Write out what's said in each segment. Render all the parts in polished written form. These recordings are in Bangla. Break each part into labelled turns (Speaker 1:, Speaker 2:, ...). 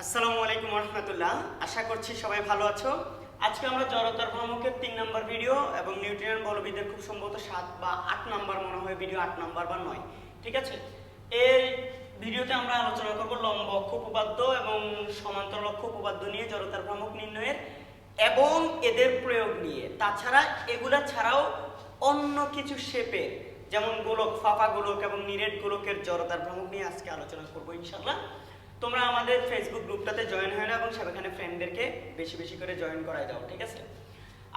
Speaker 1: আসসালামু আলাইকুম রহমতুল্লাহ, আশা করছি সবাই ভালো আছো। আজকে আমরা জড়তার ভ্রামকের 3 নম্বর ভিডিও এবং নিউটনের বলবিদ্যার খুব সম্ভবত 7 বা 8 নম্বর মনে হয় ভিডিও, 8 নম্বর বা 9, ঠিক আছে। এই ভিডিওতে আমরা আলোচনা করব লম্ব অক্ষ উপপাদ্য এবং সমান্তরাল অক্ষ উপপাদ্য নিয়ে জড়তার ভ্রামক নির্ণয়ের এবং এদের প্রয়োগ নিয়ে। তাছাড়া এগুলা ছাড়াও অন্য কিছু শেপের, যেমন গোলক, ফাঁপা গোলক এবং নিরেট গোলকের জড়তার ভ্রামক নিয়ে আজকে আলোচনা করব ইনশাআল্লাহ। তোমরা আমাদের ফেসবুক গ্রুপটাতে জয়েন হয়ে নাও এবং সেখানে ফ্রেন্ডদেরকে বেশি বেশি করে জয়েন করাই দাও, ঠিক আছে।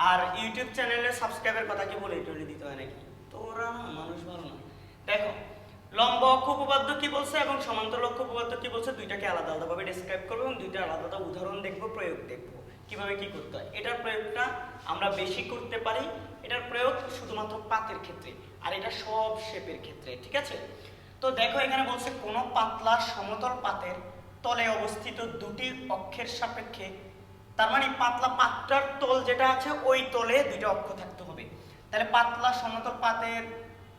Speaker 1: আর ইউটিউব চ্যানেলে সাবস্ক্রাইবের কথা কি বলে এটা দিতে হয় নাকি? তোরা মানুষ ভালো না। দেখো, লম্ব অক্ষ উপপাদ্য কি বলছে এবং সমান্তরাল অক্ষ উপপাদ্য কি বলছে, দুইটাকে আলাদা আলাদাভাবে ডেসক্রাইব করবো এবং দুইটা আলাদা আলাদা উদাহরণ দেখবো, প্রয়োগ দেখবো কিভাবে কি করতে হয়। এটার প্রয়োগটা আমরা বেশি করতে পারি, এটার প্রয়োগ শুধুমাত্র পাতের ক্ষেত্রে, আর এটা সব শেপের ক্ষেত্রে, ঠিক আছে। তো দেখো, এখানে বলছে কোন পাতলা সমতল পাতের তলে অবস্থিত দুটি অক্ষের সাপেক্ষে, তার মানে পাতলা পাতটার তল যেটা আছে ওই তলে দুইটা অক্ষ থাকতে হবে। তাহলে পাতলা সমতল পাতের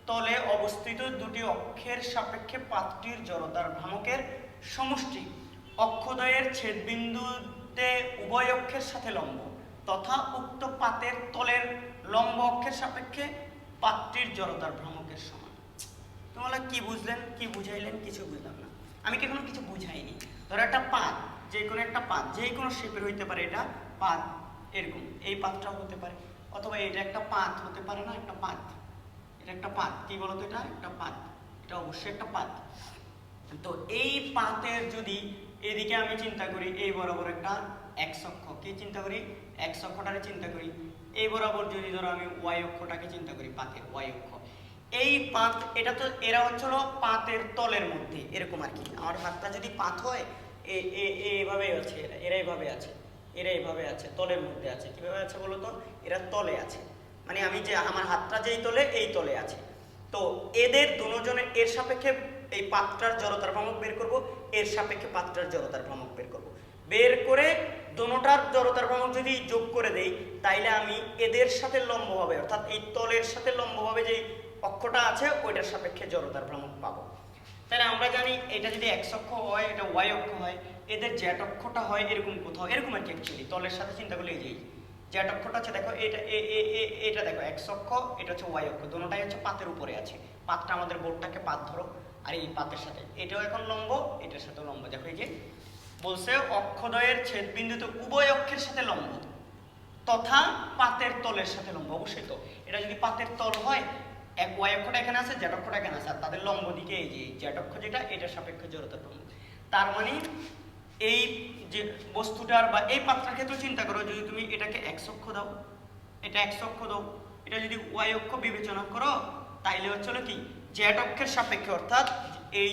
Speaker 1: তলে অবস্থিত দুটি অক্ষের সাপেক্ষে পাতটির জড়তার ভ্রামকের সমষ্টি অক্ষদ্বয়ের ছেদবিন্দুতে উভয় অক্ষের সাথে লম্ব তথা উক্ত পাতের তলের লম্ব অক্ষের সাপেক্ষে পাতটির জড়তার ভ্রামকের সমান। তোমরা কি বুঝলেন, কি বুঝাইলেন? কিছু বুঝলাম না। আমি কি কোনো কিছু বুঝাইনি। ধরো একটা পাত, যে কোনো একটা পাত যে কোনো শেপের হইতে পারে, এটা পাত, এরকম এই পাতটাও হতে পারে, অথবা এটা একটা পাত হতে পারে না, একটা পাত, এটা একটা পাত, কি বলতো, এটা একটা পাত, এটা অবশ্যই একটা পাত। তো এই পাতের যদি এদিকে আমি চিন্তা করি, এই বরাবর একটা এক্স অক্ষ, কি চিন্তা করি, এক্স অক্ষটাকে চিন্তা করি, এই বরাবর যদি ধরো আমি ওয়াই অক্ষটাকে চিন্তা করি, পাতের ওয়াই অক্ষ, এই পাত, এটা তো এরা হচ্ছিল পাতের তলের মধ্যে এরকম আর কি। আমার হাতটা যদি পাত হয়, এইভাবে আছে, এরা এইভাবে আছে, এরা এইভাবে আছে, তলের মধ্যে আছে। কিভাবে আছে বলো তো? এরা তলে আছে, মানে আমি যে আমার হাতটা যেই তলে, এই তলে আছে। তো এদের দুজনের এর সাপেক্ষে এই পাতটার জড়তার ভ্রামক বের করব, এর সাপেক্ষে পাতটার জড়তার ভ্রামক বের করব। বের করে দোনোটার জড়তার ভ্রামক যদি যোগ করে দেই, তাইলে আমি এদের সাথে লম্বভাবে, অর্থাৎ এই তলের সাথে লম্বভাবে যেই অক্ষটা আছে ওইটার সাপেক্ষে জড়তার ভ্রামক পাবো। তাহলে আমরা জানি এটা যদি এক্স অক্ষ হয়, এটা ওয়াই অক্ষ হয়, এদের জ্যাট অক্ষটা হয় এরকম কোথাও, এরকম আর কি। অ্যাকচুয়ালি তলের সাথে চিন্তা করলে এই যে জ্যাট অক্ষটা আছে, দেখো এটা এটা দেখো এক্স অক্ষ, এটা হচ্ছে ওয়াই অক্ষ, দুটোটাই হচ্ছে পাতের উপরে আছে। পাতটা আমাদের বোর্ডটাকে পাত ধরো, আর এই পাতের সাথে এটাও এখন লম্ব, এটার সাথেও লম্ব। দেখো এই যে বলছে অক্ষদ্বয়ের ছেদবিন্দুতে উভয় অক্ষের সাথে লম্ব তথা পাতের তলের সাথে লম্ব। অবশ্যই তো এটা যদি পাতের তল হয়, এক ওয়াই অক্ষটা এখানে আছে, জ্যাট অক্ষটা এখানে আছে, আর তাদের লম্ব দিকে এই যে জ্যাট অক্ষ যেটা, এটার সাপেক্ষে জড়তার ভ্রামক। তার মানে এই যে বস্তুটার বা এই পাত্রার ক্ষেত্রে চিন্তা করো, যদি তুমি এটাকে এক্স অক্ষ দাও, এটা এক্স অক্ষ দাও, এটা যদি ওয়াই অক্ষ বিবেচনা করো, তাইলে হচ্ছে কি জ্যাট অক্ষের সাপেক্ষে, অর্থাৎ এই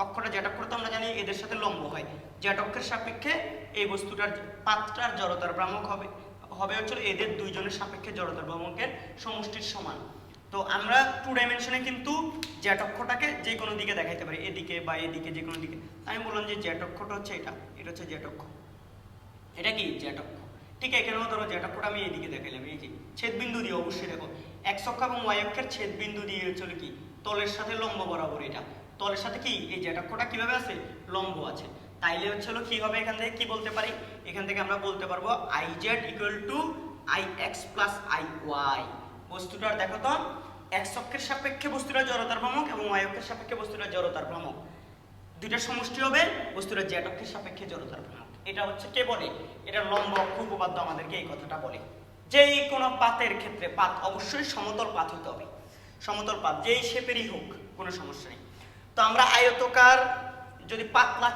Speaker 1: অক্ষটা জ্যাট অক্ষ তো আমরা জানি এদের সাথে লম্ব হয়, জ্যাট অক্ষের সাপেক্ষে এই বস্তুটার পাত্রার জড়তার ভ্রামক হবে হচ্ছে এদের দুইজনের সাপেক্ষে জড়তার ভ্রামকের সমষ্টির সমান। তো আমরা টু ডাইমেনশনে কিন্তু জ্যাট অক্ষটাকে যে কোনো দিকে দেখাইতে পারি, এদিকে বা এদিকে, যে কোনো দিকে। আমি বললাম যে জ্যাট অক্ষটা হচ্ছে এটা, এটা হচ্ছে জ্যাট অক্ষ, এটা কি জ্যাট অক্ষ, ঠিক আছে। এখানেও ধরো জ্যাট অক্ষটা আমি এইদিকে দেখাইলাম, এই যে ছেদবিন্দু দিয়ে, অবশ্যই দেখো এক্স অক্ষ এবং ওয়াই অক্ষের ছেদবিন্দু দিয়ে হচ্ছে কি তলের সাথে লম্ব বরাবর, এটা তলের সাথে কি এই জ্যাট অক্ষটা কিভাবে আছে, লম্ব আছে। তাইলে হচ্ছে কি হবে, এখান থেকে কি বলতে পারি, এখান থেকে আমরা বলতে পারবো I Z equal to I X plus I Y. বস্তুটার দেখো তো এক্স অক্ষের সাপেক্ষে বস্তুটার জড়তার ভ্রামক এবং ওয়াই অক্ষের সাপেক্ষে বস্তুটার জড়তার ভ্রামক, দুইটার সমষ্টি হবে বস্তুটার জেড অক্ষের সাপেক্ষে জড়তার ভ্রামক। এটা হচ্ছে কে বলে, এটা লম্ব অক্ষ উপপাদ্য আমাদেরকে এই কথাটা বলে। যেই কোনো পাতের ক্ষেত্রে, পাত অবশ্যই সমতল পাত হতে হবে, সমতল পাত যেই শেপেরই হোক, কোনো সমস্যা নেই। তো আমরা আয়তকার যদি পাতলা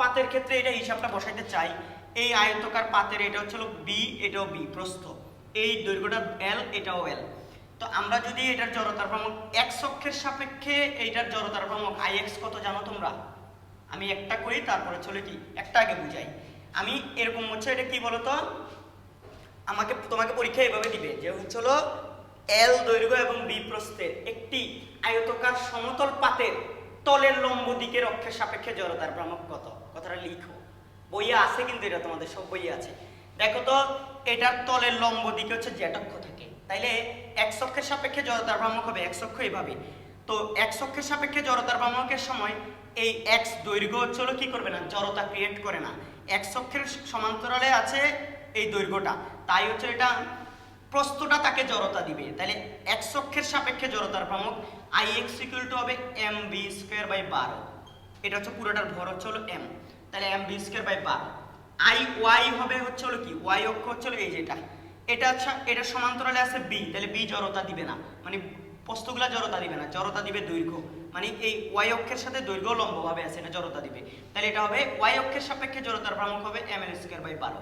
Speaker 1: পাতের ক্ষেত্রে এটা হিসাবটা বসাইতে চাই, এই আয়তকার পাতের এটা হচ্ছিল বি, এটাও বি প্রস্থ, এই দৈর্ঘ্যটা এল, এটাও এল। তো আমরা যদি এটার জড়তার ভ্রামক এক্স অক্ষের সাপেক্ষে এইটার জড়তার ভ্রামক আই এক্স কত জানো তোমরা? আমি একটা করি, তারপরে চলে কি একটা আগে বুঝাই। আমি এরকম হচ্ছে, এটা কি বলতো, তোমাকে পরীক্ষা এভাবে দিবে যে হচ্ছিল এল দৈর্ঘ্য এবং বি প্রস্থের একটি আয়তকার সমতল পাতের তলের লম্ব দিকের অক্ষের সাপেক্ষে জড়তার ভ্রামক কত। কথাটা লিখো, বইয়ে আছে কিন্তু, এটা তোমাদের সব বইয়ে আছে। দেখো তো এটার তলের লম্ব দিকে হচ্ছে জ্যাট অক্ষ থাকে, তাইলে এক্স অক্ষের সাপেক্ষে জড়তার ভ্রামক হবে এক্স অক্ষ এইভাবে। তো এক্স অক্ষের সাপেক্ষে জড়তার ভ্রামকের সময় এই এক্স দৈর্ঘ্য হলো কি করবে না, জড়তা ক্রিয়েট করে না। এক্স অক্ষের সমান্তরালে আছে এই দৈর্ঘ্যটা, তাই হচ্ছে এটা প্রস্থটা তাকে জড়তা দিবে। তাহলে এক্স অক্ষের সাপেক্ষে জড়তার ভ্রামক আই এক্স ইকুয়াল টু হবে এম বি স্কোয়ার বাই 12। এটা হচ্ছে পুরোটার ভর হলো এম, তাহলে M B square by 12। I Y হবে হলো কি, ওয়াই অক্ষ হলো এই যেটা, এটা আচ্ছা এটা সমান্তরালে আছে বি, তাহলে বি জড়তা দিবে না, মানে প্রস্থগুলা জড়তা দিবে না, জড়তা দিবে দৈর্ঘ্য, মানে এই ওয়াই অক্ষের সাথে দৈর্ঘ্য লম্বভাবে আছে, এটা জড়তা দিবে। তাহলে এটা হবে ওয়াই অক্ষের সাপেক্ষে জড়তার ভ্রামক হবে এম এল স্কোয়ার বাই 12।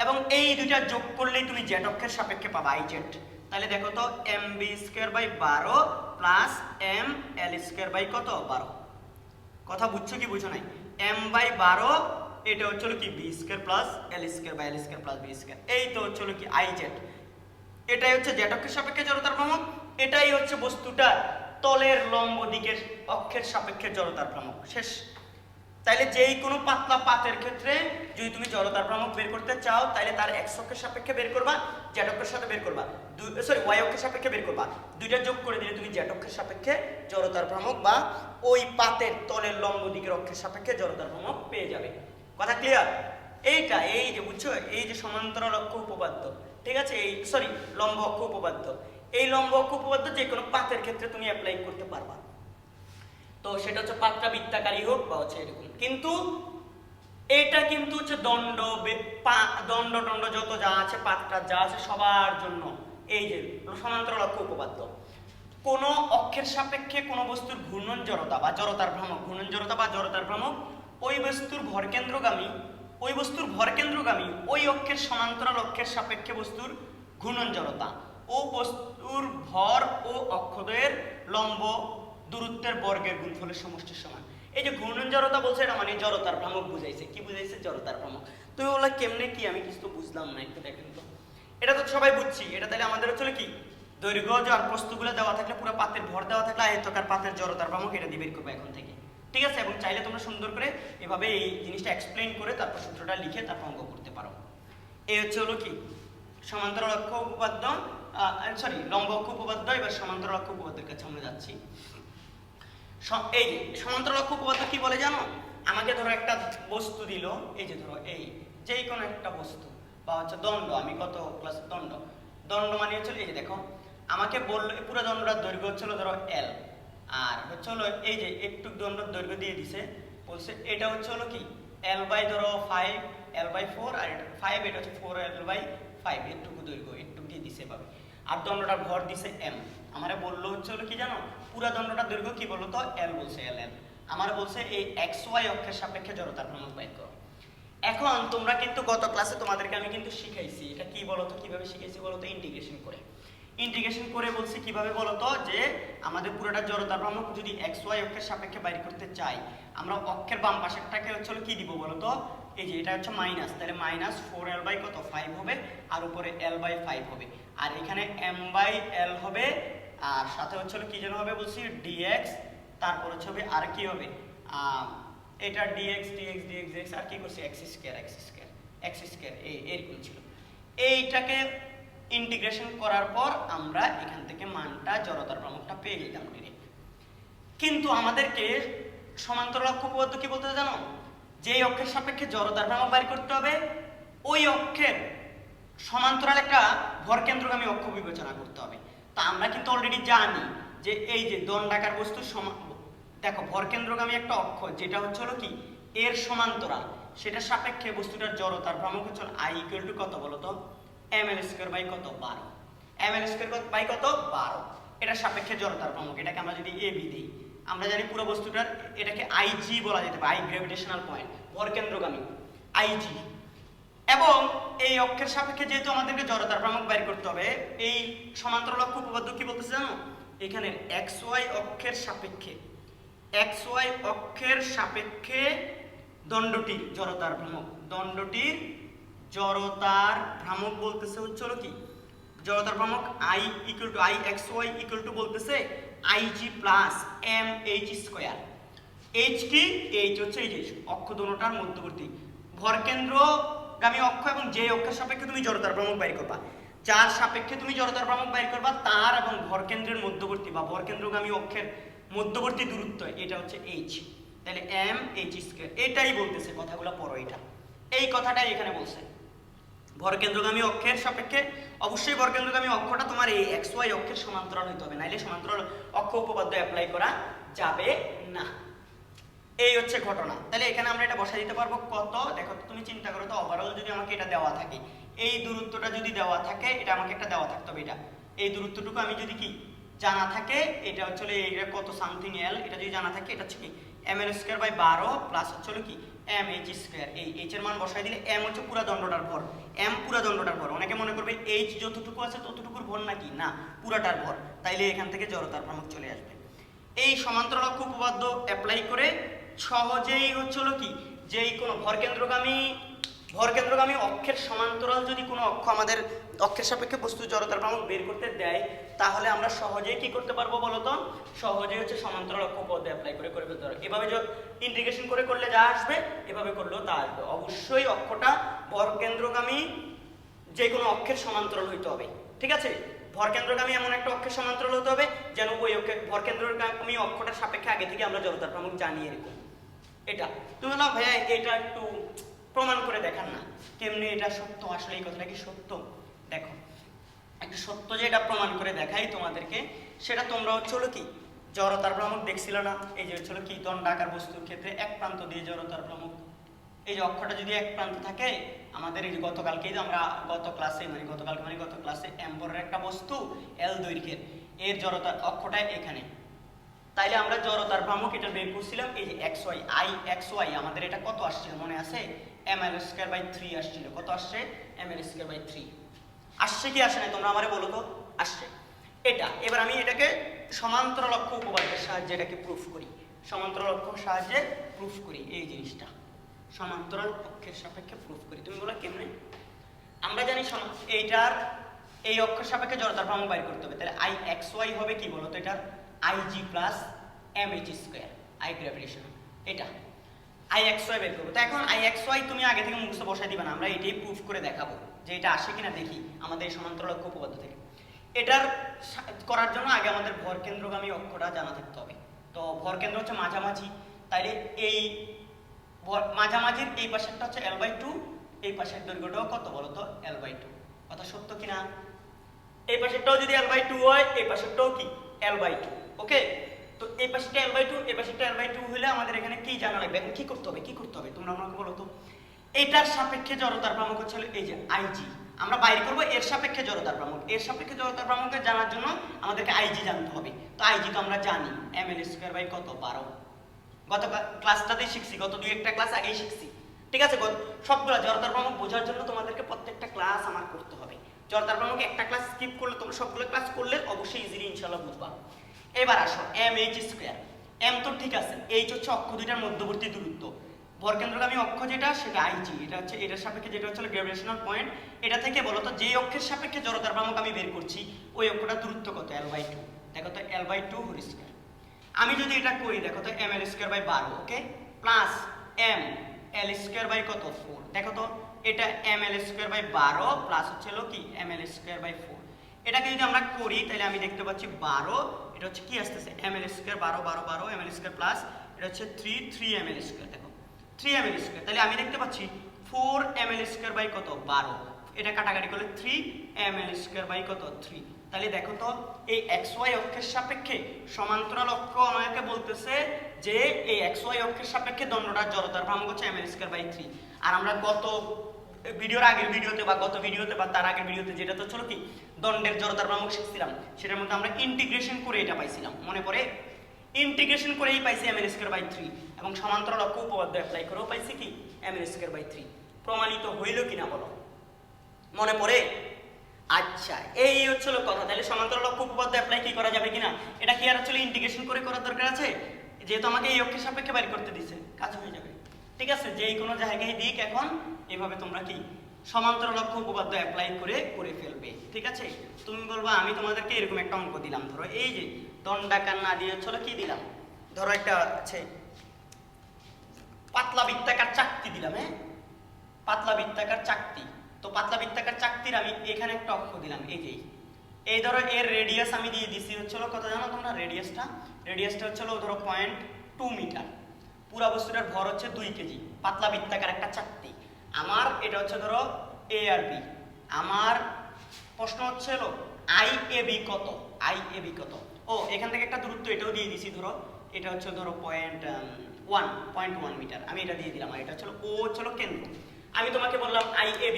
Speaker 1: এবং এই দুইটা যোগ করলেই তুমি জেড অক্ষের সাপেক্ষে পাবা আই জেড। তাহলে দেখো তো M B square by 12 plus M L square by কত 12। কথা বুঝছো কি বুঝো নাই? এম বাই 12 এটা হলো কি B square plus L square by L square plus B square, এই তো হলো কি আই জেড। এটাই হচ্ছে জেড অক্ষের সাপেক্ষে জড়তার ভ্রামক, এটাই হচ্ছে বস্তুটা তলের লম্ব দিকের অক্ষের সাপেক্ষে জড়তার ভ্রামক। শেষ। তাইলে যেই কোনো পাতলা পাতের ক্ষেত্রে যদি তুমি জড়তার ভ্রামক বের করতে চাও, তাহলে তার এক্স অক্ষের সাপেক্ষে বের করবা, জেড অক্ষের সাথে বের করবা, ওয়াই অক্ষের সাপেক্ষে বের করবা, দুইটা যোগ করে দিলে তুমি জেড অক্ষের সাপেক্ষে জড়তার ভ্রামক বা ওই পাতের তলের লম্ব দিকের অক্ষের সাপেক্ষে জড়তার ভ্রামক পেয়ে যাবে। কথা ক্লিয়ার? এইটা এই যে বুঝছো, এই যে সমান্তরাল অক্ষ উপপাদ্য, ঠিক আছে, এই লম্ব অক্ষ উপপাদ্য, এই লম্ব অক্ষ উপপাদ্য যে কোনো পাতের ক্ষেত্রে তুমি অ্যাপ্লাই করতে পারবা। তো সেটা হচ্ছে পাতটা বৃত্তাকারী হোক বা হচ্ছে এরকম, কিন্তু এটা কিন্তু হচ্ছে দণ্ড দণ্ড যত যা আছে, পাতটা যা আছে সবার জন্য এই যে সমান্তরাল অক্ষ উপপাদ্য। কোন অক্ষের সাপেক্ষে কোন বস্তুর ঘূর্ণন জড়তা বা জড়তার ভ্রামক, ঘূর্ণন জড়তা বা জড়তার ভ্রামক ওই বস্তুর ভরকেন্দ্রগামী ওই অক্ষের সমান্তরাল অক্ষের সাপেক্ষে বস্তুর ঘূর্ণন জড়তা ও বস্তুর ভর ও অক্ষদ্বয়ের লম্ব দূরত্বের বর্গের গুণফলের সমষ্টির সমান। এই যে ঘূর্ণন জড়তা বলছে, এটা মানে জড়তার ভ্রামক বুঝাইছে। কি বুঝাইছে? জড়তার ভ্রামক। তুমি বললা কেমনে কি, আমি কিছু বুঝলাম না, একটু দেখেন তো। এটা তো সবাই বুঝছি, এটা তাহলে আমাদের হচ্ছে কি দৈর্ঘ্য আর প্রস্থগুলো দেওয়া থাকলে, পুরো পাতের ভর দেওয়া থাকলে আয়তাকার পাতের জড়তার ভ্রামক এটা দিয়ে বের করবে এখন থেকে, ঠিক আছে? এবং চাইলে তোমরা সুন্দর করে এভাবে এই জিনিসটা এক্সপ্লেইন করে তারপর সূত্রটা লিখে তারপর অঙ্ক করতে পারো। এই হলো কি সমান্তরাল অক্ষ উপপাদ্য, লম্ব অক্ষ উপপাদ্য। এবার সমান্তরাল অক্ষ উপপাদ্যের কাছে আমরা যাচ্ছি। এই যে সমান্তরাল অক্ষ উপপাদ্য কি বলে জানো? আমাকে ধরো একটা বস্তু দিল, এই যে ধরো এই যেই কোনো একটা বস্তু বা হচ্ছে দণ্ড, আমি কত ক্লাস দণ্ড মানে হচ্ছে এই যে দেখো, আমাকে বললো পুরো দণ্ডটার দৈর্ঘ্য হচ্ছিল ধরো এল, আর হলো এই যে একটু দণ্ডর দৈর্ঘ্য দিয়ে দিছে, বলছে এটা হলো কি এল বাই ধরো 5 এল বাই 4, আর এটা 5, এটা হচ্ছে 4 এল বাই 5, একটুকু দৈর্ঘ্য একটু দিয়ে দিছে পাবে। আর দণ্ডটার ভর দিছে এম। আমারে বললো হলো কি জানো, পুরা দণ্ডটার দৈর্ঘ্য কি বললো তো এল বলছে, এল এল। আমার বলছে এই এক্স ওয়াই অক্ষের সাপেক্ষে জড়তার ভ্রামক বের করো। এখন তোমরা কিন্তু গত ক্লাসে তোমাদেরকে আমি কিন্তু শিখাইছি, এটা কি বলতো, কিভাবে শিখাইছি বলতো, ইন্টিগ্রেশন করে বলছি কিভাবে বলতো, যে আমাদের পুরোটা জড়তার ভ্রামক যদি এক্স ওয়াই অক্ষের সাপেক্ষে বাইর করতে চাই, আমরা অক্ষের বাম পাশেরটাকে হলো কি দিব বলতো, এই যে এটা হচ্ছে মাইনাস, তাহলে মাইনাস 4l বাই কত 5 হবে, আর উপরে l বাই 5 হবে, আর এখানে m বাই l হবে, আর সাথে হলো কি যেন হবে বলছি dx, তারপর হবে আর কি হবে এটা dx আর কি করছি x স্কয়ার এই এরকম ছিল। এইটাকে ইন্টিগ্রেশন করার পর আমরা এখান থেকে মানটা জড়তার ভ্রামকটা পেয়ে যেতাম ডিরেক্ট। কিন্তু আমাদেরকে সমান্তরাল অক্ষ উপপাদ্য কি বলতে জানো, যে অক্ষের সাপেক্ষে জড়তার ভ্রামক বের করতে হবে ওই অক্ষের সমান্তরাল একটা ভরকেন্দ্রগামী অক্ষ বিবেচনা করতে হবে। তা আমরা কিন্তু অলরেডি জানি যে এই যে দণ্ডাকার বস্তুর দেখো ভরকেন্দ্রগামী একটা অক্ষ যেটা হলো কি এর সমান্তরাল, সেটার সাপেক্ষে বস্তুটার জড়তার ভ্রামক হচ্ছে i ইকুয়াল টু কত বলতো, ml স্কয়ার বাই কত 12, ml স্কয়ার বাই কত 12, এটা সাপেক্ষে জড়তার ভ্রামক। এটাকে আমরা যদি a b দেই, আমরা জানি পুরো বস্তুটার এটাকে ig বলা যেতে পারে, i গ্র্যাভিটেশনাল পয়েন্ট, ভরকেন্দ্রগামী ig। এবং এই অক্ষের সাপেক্ষে যেহেতু আমাদেরকে জড়তার ভ্রামক বের করতে হবে, এই সমান্তরাল অক্ষ উপপাদ্য কি বলতেছে জানো, এখানে xy অক্ষের সাপেক্ষে দণ্ডটির জড়তার ভ্রামক বলতেছে হলো কি জড়তার ভ্রামক i equal to i xy equal to বলতেছে ig plus mh square. h কি, h হচ্ছে এই যে অক্ষ দুটোটার মধ্যবর্তী ভরকেন্দ্রগামী অক্ষ, এবং যে অক্ষের সাপেক্ষে তুমি জড়তার ভ্রামক বের করবা যার সাপেক্ষে তুমি জড়তার ভ্রামক বাইর করবা তার এবং ভরকেন্দ্রের মধ্যবর্তী বা ভরকেন্দ্রগামী অক্ষের মধ্যবর্তী দূরত্ব এটা হচ্ছে h। তাহলে m h স্কয়ার, এটাই বলতেছে, কথাগুলো পড়ো, এটা এই কথাটাই এখানে বলছে। ভরকেন্দ্রগামী অক্ষের সাপেক্ষে অবশ্যই ভরকেন্দ্রগামী অক্ষটা তোমার এই এক্স ওয়াই অক্ষের সমান্তরাল হইতে হবে, নাইলে সমান্তরাল অক্ষ উপপাদ্য অ্যাপ্লাই করা যাবে না। এই হচ্ছে ঘটনা। তাহলে এখানে আমরা এটা বসাই দিতে পারবো কত, দেখো তুমি চিন্তা করো তো, ওভারঅল যদি আমাকে এটা দেওয়া থাকে, এই দূরত্বটা যদি দেওয়া থাকে, এটা আমাকে একটা দেওয়া থাকতে হবে, এটা এই দূরত্বটুকু আমি যদি কি জানা থাকে, এটা হচ্ছে এটা কত সামথিং এল, এটা যদি জানা থাকে, এটা হচ্ছে কি M L square by 12 plus হচ্ছে কি এম এইচ স্কয়ার। এই এইচ এর মান বসাই দিলে এম হচ্ছে পুরা দণ্ডটার ভর, এম পুরা দণ্ডটার ভর। অনেকে মনে করবে এইচ যতটুকু আছে ততটুকুর ভর নাকি, না, পুরাটার ভর। তাইলে এখান থেকে জড়তার ভ্রামক চলে আসবে। এই সমান্তরাল অক্ষ উপপাদ্য অ্যাপ্লাই করে সহজেই হচ্ছিল কি, যেই কোনো ভরকেন্দ্রগামী অক্ষের সমান্তরাল যদি কোনো অক্ষ আমাদের অক্ষের সাপেক্ষে বস্তু জড়তার ভ্রামক বের করতে দেয়, তাহলে আমরা সহজেই কি করতে পারবো বলতো, সহজেই হচ্ছে সমান্তরাল অক্ষ উপপাদ্য অ্যাপ্লাই করে ফেলতে পারবো। এভাবে ইন্টিগ্রেশন করলে যা আসবে, এভাবে করলেও তা আসবে। অবশ্যই অক্ষটা ভরকেন্দ্রগামী যে কোনো অক্ষের সমান্তরাল হইতে হবে, ঠিক আছে। ভরকেন্দ্রগামী এমন একটা অক্ষের সমান্তরাল হতে হবে যেন ওই ভরকেন্দ্রগামী অক্ষটার সাপেক্ষে আগে থেকে আমরা জড়তার ভ্রামক জানিয়ে এরকম। এটা তুমি না ভাইয়া এটা একটু প্রমাণ করে দেখান না, কেমনি এটা সত্য, আসলে এই কথাটা কি সত্য? দেখো একটু সত্য যে এটা প্রমাণ করে দেখাই তোমাদেরকে। সেটা তোমরা হচ্ছে কি জড়তার ভ্রামক দেখছিল না, এই যে হচ্ছিল কি দণ্ডাকার বস্তুর ক্ষেত্রে এক প্রান্ত দিয়ে জড়তার ভ্রামক, এই যে অক্ষটা যদি এক প্রান্ত থাকে, আমাদের এই যে গতকালকেই আমরা গত ক্লাসে এম্বরের একটা বস্তু এল দৈর্ঘ্যের, এর জড়তা অক্ষটা এখানে, তাইলে আমরা জড়তার ভ্রামক এটা বের করছিলাম, এই যে X Y I X Y আমাদের এটা কত আসছিল মনে আছে, এম এল স্কয়ার বাই 3 আসছিল। কত আসছে? এম এল স্কয়ার বাই 3 আসছে কি আসে না, তোমরা আমারে বলো তো, আসছে এটা। এবার আমি এটাকে সমান্তরাল অক্ষ উপপাদ্যের সাহায্যে এটাকে প্রুফ করি, সমান্তরাল অক্ষের সাহায্যে প্রুফ করি এই জিনিসটা, সমান্তরাল অক্ষের সাপেক্ষে প্রুফ করি। তুমি বলো কেমনে? আমরা জানি এইটার এই অক্ষের সাপেক্ষে জড়তার ভ্রামক বাইর করতে হবে, তাহলে আই এক্স ওয়াই হবে কি বলতো, এটার I G plus M H square, I gravitation, এটা আই এক্স ওয়াই বের করবো। তো এখন আই এক্স ওয়াই তুমি আগে থেকে মুখস্থ বসাই দিবা না, আমরা এটাই প্রুফ করে দেখাবো যে এটা আসে কিনা দেখি আমাদের এই সমান্তরাল অক্ষ উপপাদ্য থেকে। এটার করার জন্য আগে আমাদের ভরকেন্দ্রগামী অক্ষটা জানা থাকতে হবে। তো ভরকেন্দ্র হচ্ছে মাঝামাঝি, তাইলে এই মাঝামাঝির এই পাশেরটা হচ্ছে এল বাই 2, এই পাশের দৈর্ঘ্যটাও কত বলতো, এল বাই 2। কথা সত্য কিনা? এই পাশেরটাও যদি এল বাই 2 হয়, এই পাশেরটাও কি এল বাই 2। ওকে, তো এই পাশেরটা এল বাই 2, এই পাশেরটা এল বাই 2 হলে আমাদের এখানে কি জানা লাগবে, এখন কি করতে হবে তোমরা আমাকে বলো তো। এটার সাপেক্ষে জড়তার ভ্রামক হচ্ছে এই যে আইজি, আমরা বাইর করব এর সাপেক্ষে জড়তার ভ্রামক। এর সাপেক্ষে জড়তার ভ্রামককে জানার জন্য আমাদেরকে আইজি জানতে হবে। তো আইজি তো আমরা জানি এম এল স্কয়ার বাই কত 12, গত ক্লাসটাতেই শিখছি, গত দুই একটা ক্লাস আগেই শিখছি, ঠিক আছে। সবগুলো জড়তার ভ্রামক বোঝার জন্য তোমাদেরকে প্রত্যেকটা ক্লাস আমার করতে হবে। জড়তার ভ্রামক একটা ক্লাস স্কিপ করলে তোমরা সবগুলো ক্লাস করলে অবশ্যই ইজিলি ইনশাআল্লাহ বুঝবা। এবার আসো এম এইচ স্কয়ার, এম তো ঠিক আছে, এইচ হচ্ছে অক্ষ দুইটার মধ্যবর্তী দূরত্ব, ভরকেন্দ্রগামী অক্ষ যেটা সেটা আইজি, এটা হচ্ছে এটার সাপেক্ষে যেটা হচ্ছে গ্র্যাভিটেশনাল পয়েন্ট। এটা থেকে বলতো যে অক্ষের সাপেক্ষে জড়তার ভ্রামক আমি বের করছি ওই অক্ষটার দূরত্ব কত, এল বাই 2। দেখো তো এল বাই 2 হোল স্কয়ার। আমি যদি এটা করি, দেখো তো M L square by 12, okay, plus M L square by কত 4। দেখো তো এটা M L square by 12 plus হচ্ছে কি এম এল স্কয়ার বাই 4। এটাকে যদি আমরা করি তাহলে আমি দেখতে পাচ্ছি 12, এটা হচ্ছে কি আসতেছে M L square 12 12 12 M L square plus এটা হচ্ছে 3 এম এল স্কয়ার। দেখো 3 এম এল স্কয়ার, তাহলে আমি দেখতে পাচ্ছি 4 এম এল স্কয়ার বাই কত 12, এটা কাটাকাটি করলে 3 এম এল স্কয়ার বাই কত 3। তাহলে দেখো তো এই এক্স ওয়াই অক্ষের সাপেক্ষে সমান্তরাল অক্ষ আমাকে বলতেছে যে এই এক্স ওয়াই অক্ষের সাপেক্ষে দণ্ডটার জড়তার ভ্রামক হচ্ছে এম এল স্কয়ার বাই 3। আর আমরা গত ভিডিওর আগের ভিডিওতে বা গত ভিডিওতে বা তার আগের ভিডিওতে যেটা তো ছিল কি দণ্ডের জড়তার ভ্রামক শিখছিলাম, সেটার মধ্যে আমরা ইন্টিগ্রেশন করে এটা পাইছিলাম, মনে পড়ে? ইন্টিগ্রেশন করেই পাইছি এম এল স্কয়ার বাই 3 এবং সমান্তরাল অক্ষ উপপাদ্য অ্যাপ্লাই করেও পাইছি কি এম এল স্কয়ার বাই 3। প্রমাণিত হইল কিনা বলো, মনে পড়ে? আচ্ছা, এই হচ্ছিল কথা। তাহলে সমান্তরাল অক্ষ উপপাদ্য অ্যাপ্লাই কি করা যাবে কিনা, এটা কি আর আসলে ইন্টিগ্রেশন করে করার দরকার আছে? যেহেতু আমাকে এই অক্ষের সাপেক্ষে বাইর করতে দিছে, কাজ হয়ে যাবে, ঠিক আছে। যেই কোনো জায়গায় দিক এখন এভাবে তোমরা কি সমান্তরাল অক্ষ উপপাদ্য অ্যাপ্লাই করে ফেলবে, ঠিক আছে। তুমি বলবা আমি তোমাদেরকে এরকম একটা অঙ্ক দিলাম, ধরো এই যে দণ্ডাকার না দিয়ে হচ্ছিল কি দিলাম, ধরো একটা আছে পাতলা বৃত্তাকার চাকতি দিলাম, হ্যাঁ, পাতলা বৃত্তাকার চাকতি। তো পাতলা বৃত্তাকার চাকতির আমি এখানে একটা অক্ষ দিলাম, এই ধরো এর রেডিয়াস আমি দিয়ে দিছি হচ্ছে কত জানো তোমরা, রেডিয়াসটা হচ্ছে ধরো 0.2 মিটার। পুরা বস্তুটার ভর হচ্ছে 2 কেজি। পাতলা বৃত্তাকার একটা চাকতি, আমার এটা হচ্ছে ধরো এ আর বি। আমার প্রশ্ন হচ্ছে আই এ বি কত, ও এখান থেকে একটা দূরত্ব এটাও দিয়ে দিছি, ধরো এটা হচ্ছে ধরো 0.1 মিটার, আমি এটা দিয়ে দিলাম। আর এটা হচ্ছে ও হচ্ছে কেন্দ্র। আমি তোমাকে বললাম আই এ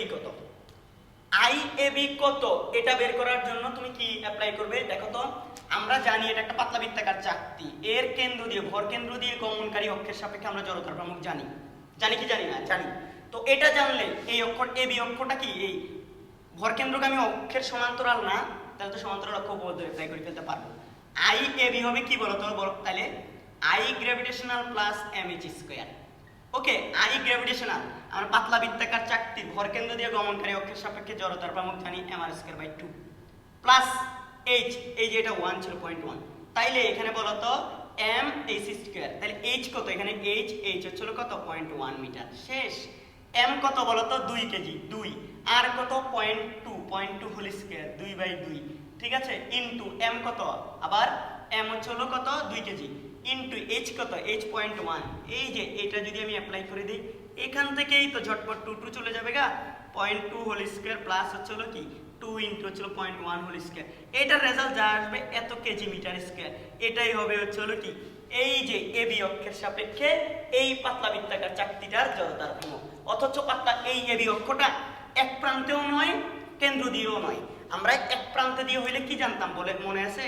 Speaker 1: বি কত, এটা বের করার জন্য তুমি কি অ্যাপ্লাই করবে দেখো তো। আমরা জানি এটা একটা পাতলা বৃত্তাকার চাকতি, এর কেন্দ্র দিয়ে ভর কেন্দ্র দিয়ে গমনকারী অক্ষের সাপেক্ষে আমরা জড়তার ভ্রামক জানি কি জানি না, জানি। তো এটা জানলে এই অক্ষর এ বি অক্ষটা কি এই ভর কেন্দ্রগামী অক্ষের সমান্তরাল না, তাহলে তো সমান্তরাল অক্ষ উপপাদ্য অ্যাপ্লাই করে ফেলতে পারবো। আই এ বি হবে কি বলো তো, তাহলে I gravitational plus M H square. Okay, I gravitational আমরা পাতলা বৃত্তাকার চাকতি ভর কেন্দ্র দিয়ে গমনকারী অক্ষের সাপেক্ষে জড়তার ভ্রামক জানি mr²/2 প্লাস এইচ, এই যে এটা 1 ছিল 0.1, তাইলে এখানে বলো তো এম এইচ স্কয়ার, তাহলে এইচ কত, এখানে এইচ হচ্ছিল কত 0.1 মিটার। শেষ। এম কত বলো তো 2 কেজি, 2 আর কত 0.2 হোল স্কয়ার 2/2, ঠিক আছে, ইনটু এম কত, আবার এম হচ্ছিল কত 2 কেজি ইনটু এইচ কত, এইচ 0.1। এই যে এটা যদি আমি অ্যাপ্লাই করে দিই, এখান থেকেই তো ঝটপট 2 চলে যাবে গা, 0.2 হোল স্কয়ার প্লাস হচ্ছিল কি 2 ইনটু হচ্ছিল 0.1 হোল স্কয়ার। এটার রেজাল্ট যা আসবে এত কেজি মিটার স্কয়ার, এটাই হবে হচ্ছিল কি এই যে এ বি অক্ষের সাপেক্ষে এই পাতলা বৃত্তাকার চাকতিটার জড়তার ভ্রামক। অথচ পাতলা এই এ বি অক্ষটা এক প্রান্তেও নয়, কেন্দ্র দিয়েও নয়। আমরা এক প্রান্তে দিয়ে হইলে কি জানতাম বলে মনে আছে,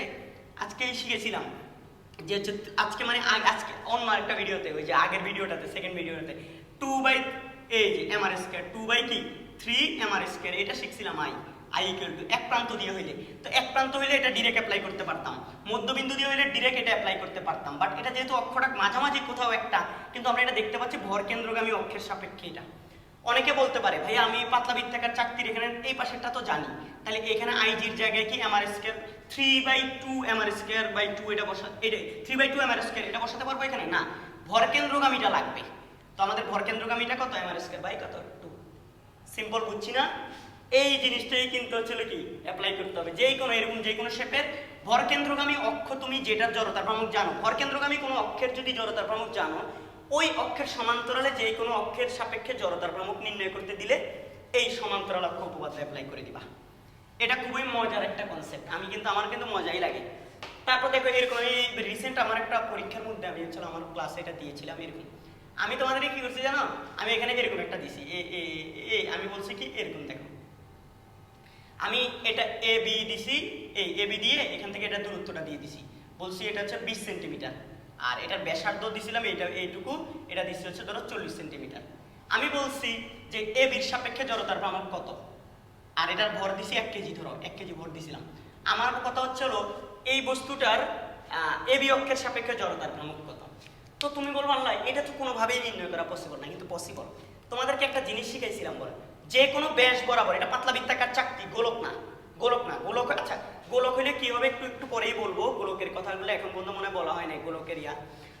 Speaker 1: আজকেই শিখেছিলাম যে আজকে মানে আজকে অন্য একটা ভিডিওতে, ওই যে আগের ভিডিওটাতে, সেকেন্ড ভিডিওটাতে 2 এই যে এমআর স্কয়ার 2/3 এমআর স্কয়ার, এটা শিখছিলাম। আই ইকুয়াল টু এক প্রান্ত দিয়ে হইলে, তো এক প্রান্ত হইলে এটা ডিরেক্ট অ্যাপ্লাই করতে পারতাম, মধ্যবিন্দু দিয়ে হইলে ডিরেক্ট এটা অ্যাপ্লাই করতে পারতাম। বাট এটা যেহেতু অক্ষটা মাঝামাঝি কোথাও একটা, কিন্তু আমরা এটা দেখতে পাচ্ছি ভর কেন্দ্রগামী অক্ষের সাপেক্ষে এটা। অনেকে বলতে পারে ভাই আমি পাতলা বৃত্তাকার চাকতির এখানে এই পাশেরটা তো জানি, তাহলে এখানে আইজির জায়গায় কি এমআর স্কয়ার 3/2 এমআর স্কয়ার/2 এটা এটা 3/2 এমআর স্কয়ার এটা বসাতে পারবো এখানে না, ভর কেন্দ্রগামীটা লাগবে। তো আমাদের ভর কেন্দ্রগামীটা কত, এমআর স্কয়ার/কত 2। সিম্পল বুঝছি না? এই জিনিসটাই কিন্তু হচ্ছে কি অ্যাপ্লাই করতে হবে যেই কোনো এরকম যে কোনো শেপের ভর কেন্দ্রগামী অক্ষ, তুমি যেটার জড়তার ভ্রামক জানো, ভর কেন্দ্রগামী কোনো অক্ষের যদি জড়তার ভ্রামক জানো, ওই অক্ষের সমান্তরালে যে কোনো অক্ষের সাপেক্ষে জড়তার ভ্রামক নির্ণয় করতে দিলে এই সমান্তরাল অক্ষ উপপাদ্য অ্যাপ্লাই করে দিবা। এটা খুবই মজার একটা কনসেপ্ট, আমার কিন্তু মজাই লাগে। তারপর দেখো এরকম রিসেন্ট আমার একটা পরীক্ষার মধ্যে আমি হচ্ছে আমার ক্লাসে এটা দিয়েছিলাম এরকম। আমি তোমাদের কি করছি জানো, আমি এখানে এরকম একটা দিছি আমি বলছি কি এরকম দেখো, আমি এটা এ বি দিছি, এই এ বি দিয়ে এখান থেকে এটা দূরত্বটা দিয়ে দিছি, বলছি এটা হচ্ছে 20 সেন্টিমিটার, আর এটার ব্যাসার্ধ দিছিলাম এইটুকু, এটা দিচ্ছি হচ্ছে ধরো 40 সেন্টিমিটার। আমি বলছি যে এ বির সাপেক্ষে জড়তার ভ্রামক কত, আর এটার ভর দিছি 1 কেজি, ধরো 1 কেজি ভর দিছিলাম। আমার কথা হচ্ছিল এই বস্তুটার এ বি অক্ষের সাপেক্ষে জড়তার ভ্রামক কত। তো তুমি বলবো আল্লাহ এটা তো কোনোভাবেই নির্ণয় করা পসিবল না, কিন্তু পসিবল। তোমাদেরকে একটা জিনিস শিখাইছিলাম বলে, যে কোনো ব্যাস বরাবর, এটা পাতলা বৃত্তাকার চাকতি, গোলক না, আচ্ছা গোলক হইলে কি হবে একটু পরেই বলবো, গোলকের কথাগুলো এখন পর্যন্ত মনে বলা হয় না গোলকের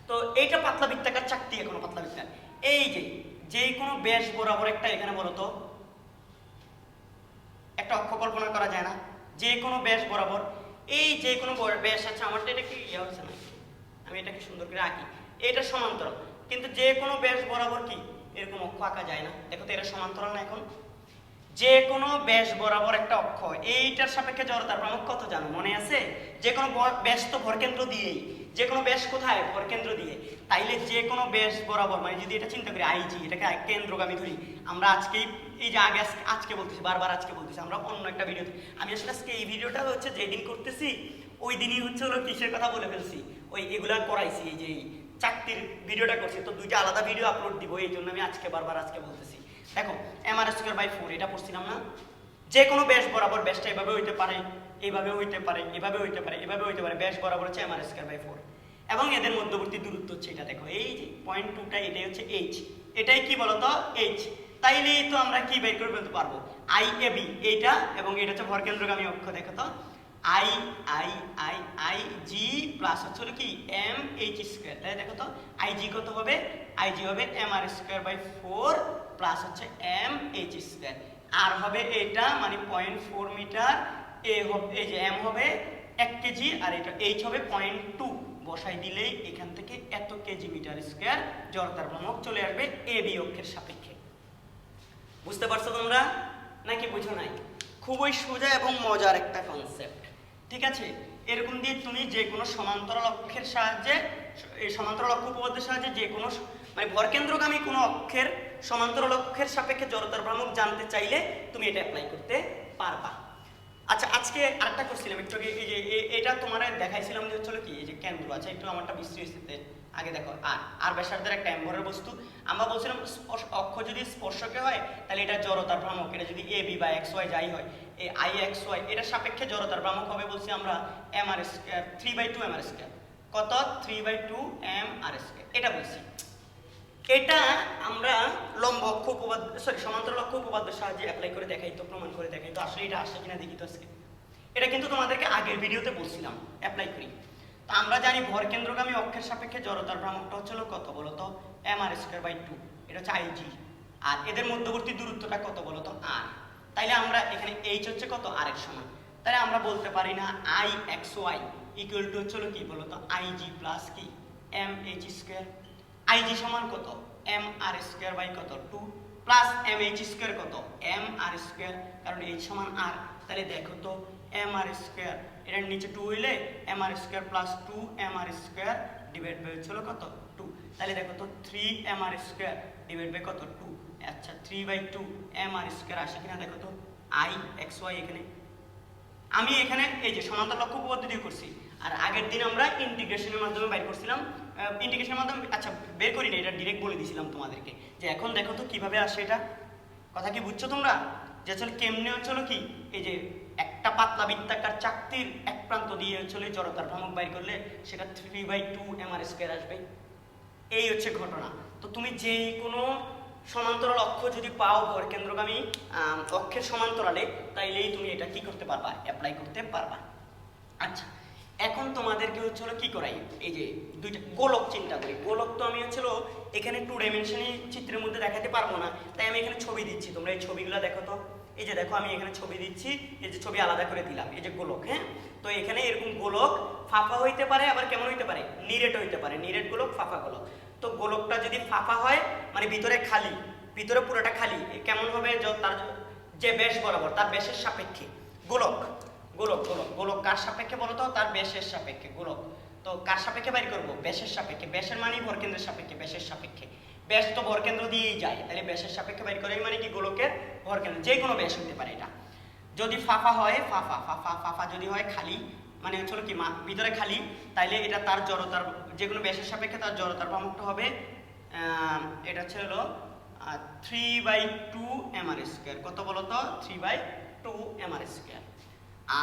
Speaker 1: তো এইটা পাতলা বৃত্তাকার চাকতি, এখনো পাতলা বৃত্তাকার। এই যে কোনো ব্যাস বরাবর একটা, এখানে বলো তো একটা অক্ষ কল্পনা করা যায় না, যে কোনো ব্যাস বরাবর, এই যে কোনো ব্যাস আছে, আমারটা এটা কি হচ্ছে না, আমি এটাকে সুন্দর করে আঁকি, এটা সমান্তরাল, কিন্তু যে কোনো ব্যাস বরাবর কি এরকম অক্ষ আঁকা যায় না। দেখো তো এটা সমান্তরাল না, এখন যে কোনো ব্যাস বরাবর একটা অক্ষ, এইটার সাপেক্ষে জড়তার ভ্রামক কত জানো মনে আছে? যে কোনো ব্যাস তো ভরকেন্দ্র দিয়েই, যে কোনো ব্যাস কোথায় ভরকেন্দ্র দিয়ে, তাইলে যে কোনো ব্যাস বরাবর, মানে যদি এটা চিন্তা করি আইজি, এটাকে কেন্দ্রগামী ধরি, আমরা আজকেই এই যে আজকে বলতেছি, বারবার আজকে বলতেছি, আমরা অন্য একটা ভিডিওতে, আমি আসলে আজকে এই ভিডিওটা হচ্ছে যেদিন করতেছি ওই দিনই হচ্ছে হলো কিসের কথা বলে ফেলছি, ওই এগুলা করাইছি, এই যে চাকতির ভিডিওটা করছি, তো দুইটা আলাদা ভিডিও আপলোড দিব, এই জন্য আমি বারবার আজকে বলতেছি। দেখো mr²/4 এটা পড়ছিলাম না, যে কোনো ব্যাস বরাবর, ব্যাসটা এভাবে হইতে পারে, এইভাবে হইতে পারে, এভাবে হইতে পারে, এভাবে হইতে পারে, ব্যাস বরাবর হচ্ছে mr²/4, এবং এদের মধ্যবর্তী দূরত্ব হচ্ছে এটা, দেখো এই যে 0.2টা, এটাই হচ্ছে এইচ, এটাই কি বলতো এইচ। তাইলেই তো আমরা কি বের করে ফেলতে পারবো আই এ বি এইটা, এবং এটা হচ্ছে ভরকেন্দ্রগামী অক্ষ, দেখো তো আই জি প্লাস হচ্ছে কি এম এইচ স্কয়ার, তাই দেখো তো আই জি কত হবে, আই জি হবে mr²/4 প্লাস হচ্ছে এম এইচ স্কয়ার। আর হবে এটা মানে 0.4 মিটার, এ হবে এই যে এম হবে 1 কেজি, আর এটা এইচ হবে 0.2। বসাই দিলেই এখান থেকে এত কেজি মিটার স্কয়ার জড়তার ভ্রামক চলে আসবে এ বি অক্ষের সাপেক্ষে। বুঝতে পারছো তোমরা নাকি বুঝো নাই? খুবই সোজা এবং মজার একটা কনসেপ্ট, ঠিক আছে? এরকম দিয়ে তুমি যে কোনো সমান্তরাল অক্ষের সাহায্যে, এই সমান্তরাল অক্ষ উপপাদ্যের সাহায্যে যে কোনো মানে ভরকেন্দ্রগামী কোনো অক্ষের সমান্তরাল অক্ষের সাপেক্ষে জড়তার ভ্রামক জানতে চাইলে তুমি এটা অ্যাপ্লাই করতে পারবা। আচ্ছা, আজকে আরেকটা করছিলাম একটু আগে, এই যে এটা তোমার দেখাইছিলাম যে হচ্ছিল কি, এই যে কেন্দ্র আছে, একটু আমারটা বিশ্লেষিত আগে দেখো, আর ব্যাসার্ধের একটা এম্বরের বস্তু, আমরা বলছিলাম অক্ষ যদি স্পর্শকে হয় তাহলে এটা জড়তার ভ্রামক, এটা যদি এ বি বা এক্স ওয়াই যাই হয়, এই আই এক্স ওয়াই এটার সাপেক্ষে জড়তার ভ্রামক হবে বলছি আমরা M R square, 3/2 M R square. কত? 3/2 এম আর স্কয়ার, এটা বলছি। এটা আমরা লম্ব অক্ষ উপপাদ্য, সরি সমান্তরাল অক্ষ উপপাদ্যের সাহায্যে অ্যাপ্লাই করে দেখাই তো, প্রমাণ করে দেখাই তো, আসলে এটা আসে কিনা দেখি তো আজকে। এটা কিন্তু তোমাদেরকে আগের ভিডিওতে বলছিলাম অ্যাপ্লাই করি। তো আমরা জানি ভরকেন্দ্রগামী অক্ষের সাপেক্ষে জড়তার ভ্রামকটা হচ্ছিল কত বলো তো? এম আর স্কয়ার বাই 2, এটা হচ্ছে আইজি। আর এদের মধ্যবর্তী দূরত্বটা কত বলো তো? আর। তাইলে আমরা এখানে এইচ হচ্ছে কত? আর এর সমান। তাহলে আমরা বলতে পারি না I X Y equal to হচ্ছিল কি বলো তো? আইজি প্লাস কি এম এইচ স্কয়ার। আইজি সমান কত? এম আর স্কয়ার বাই কত? 2 প্লাস এম এইচ স্কয়ার কত? এম আর স্কয়ার, কারণ এইচ সমান আর। তাহলে দেখো তো এম আর স্কয়ার, এটার নিচে 2 হইলে M R square plus 2 M R square divide by হচ্ছিল কত? 2। তাহলে দেখো তো 3 M R square divide by কত? 2। আচ্ছা, 3/2 এম আর স্কয়ার আসে কিনা দেখো তো? আই এক্স ওয়াই এখানে আমি এখানে এই যে সমান্তরাল অক্ষ উপপাদ্য দিয়ে করছি, আর আগের দিন আমরা ইন্টিগ্রেশনের মাধ্যমে বাইর করছিলাম। ইন্টিগ্রেশনের মাধ্যমে আচ্ছা বের করি না, এটা ডিরেক্ট বলে দিয়েছিলাম তোমাদেরকে যে এখন দেখো তো কিভাবে আসে এটা। কথা কি বুঝছো তোমরা? যে আসলে কেমনে হচ্ছিল কি, এই যে একটা পাতলা বৃত্তাকার চাকতির এক প্রান্ত দিয়ে হচ্ছিল জড়তার ভ্রামক বাইর করলে সেটা 3/2 এম আর স্কয়ার আসবে। এই হচ্ছে ঘটনা। তো তুমি যে কোনো সমান্তরাল অক্ষ যদি পাও ভরকেন্দ্রগামী অক্ষের সমান্তরালে, তাইলেই তুমি এটা কি করতে পারবা? অ্যাপ্লাই করতে পারবা। আচ্ছা, এখন তোমাদেরকে হচ্ছিল কি করাই, এই যে দুইটা গোলক চিন্তা করি। গোলক তো আমি হচ্ছিল এখানে 2 ডাইমেনশনে চিত্রের মধ্যে দেখাতে পারবো না, তাই আমি এখানে ছবি দিচ্ছি। তোমরা এই ছবিগুলো দেখো তো, এই যে দেখো আমি এখানে ছবি দিচ্ছি, এই যে ছবি আলাদা করে দিলাম, এই যে গোলক। হ্যাঁ, তো এখানে এরকম গোলক ফাঁপা হইতে পারে, আবার কেমন হইতে পারে? নিরেট হইতে পারে। নিরেট গোলক, ফাঁপা গোলক। তো গোলকটা যদি ফাঁপা হয় মানে ভিতরে খালি, ভিতরে পুরোটা খালি, কেমন হবে? তার যে ব্যাস বরাবর তার ব্যাসের সাপেক্ষে গোলক। গোলক গোলক গোলক কার সাপেক্ষে বলো তো? তার ব্যাসের সাপেক্ষে গোলক। তো কার সাপেক্ষে বাইর করবো? ব্যাসের সাপেক্ষে। ব্যাসের মানে ভরকেন্দ্রের সাপেক্ষে, ব্যাসের সাপেক্ষে। ব্যাস তো ভরকেন্দ্র দিয়েই যায়, তাহলে ব্যাসের সাপেক্ষে বাইর করে মানে কি গোলকের ভরকেন্দ্র, যে কোনো ব্যাস হতে পারে এটা। যদি ফাঁপা হয়, ফাঁপা যদি হয় খালি, মানে হচ্ছিল কি ভিতরে খালি, তাইলে এটা তার জড়তার যে কোনো ব্যাসের সাপেক্ষে তার জড়তার ভ্রামকটা হবে এটা হচ্ছে হলো 3/2 এম আর স্কয়ার। কত বলো তো? 3/2 এম আর স্কয়ার।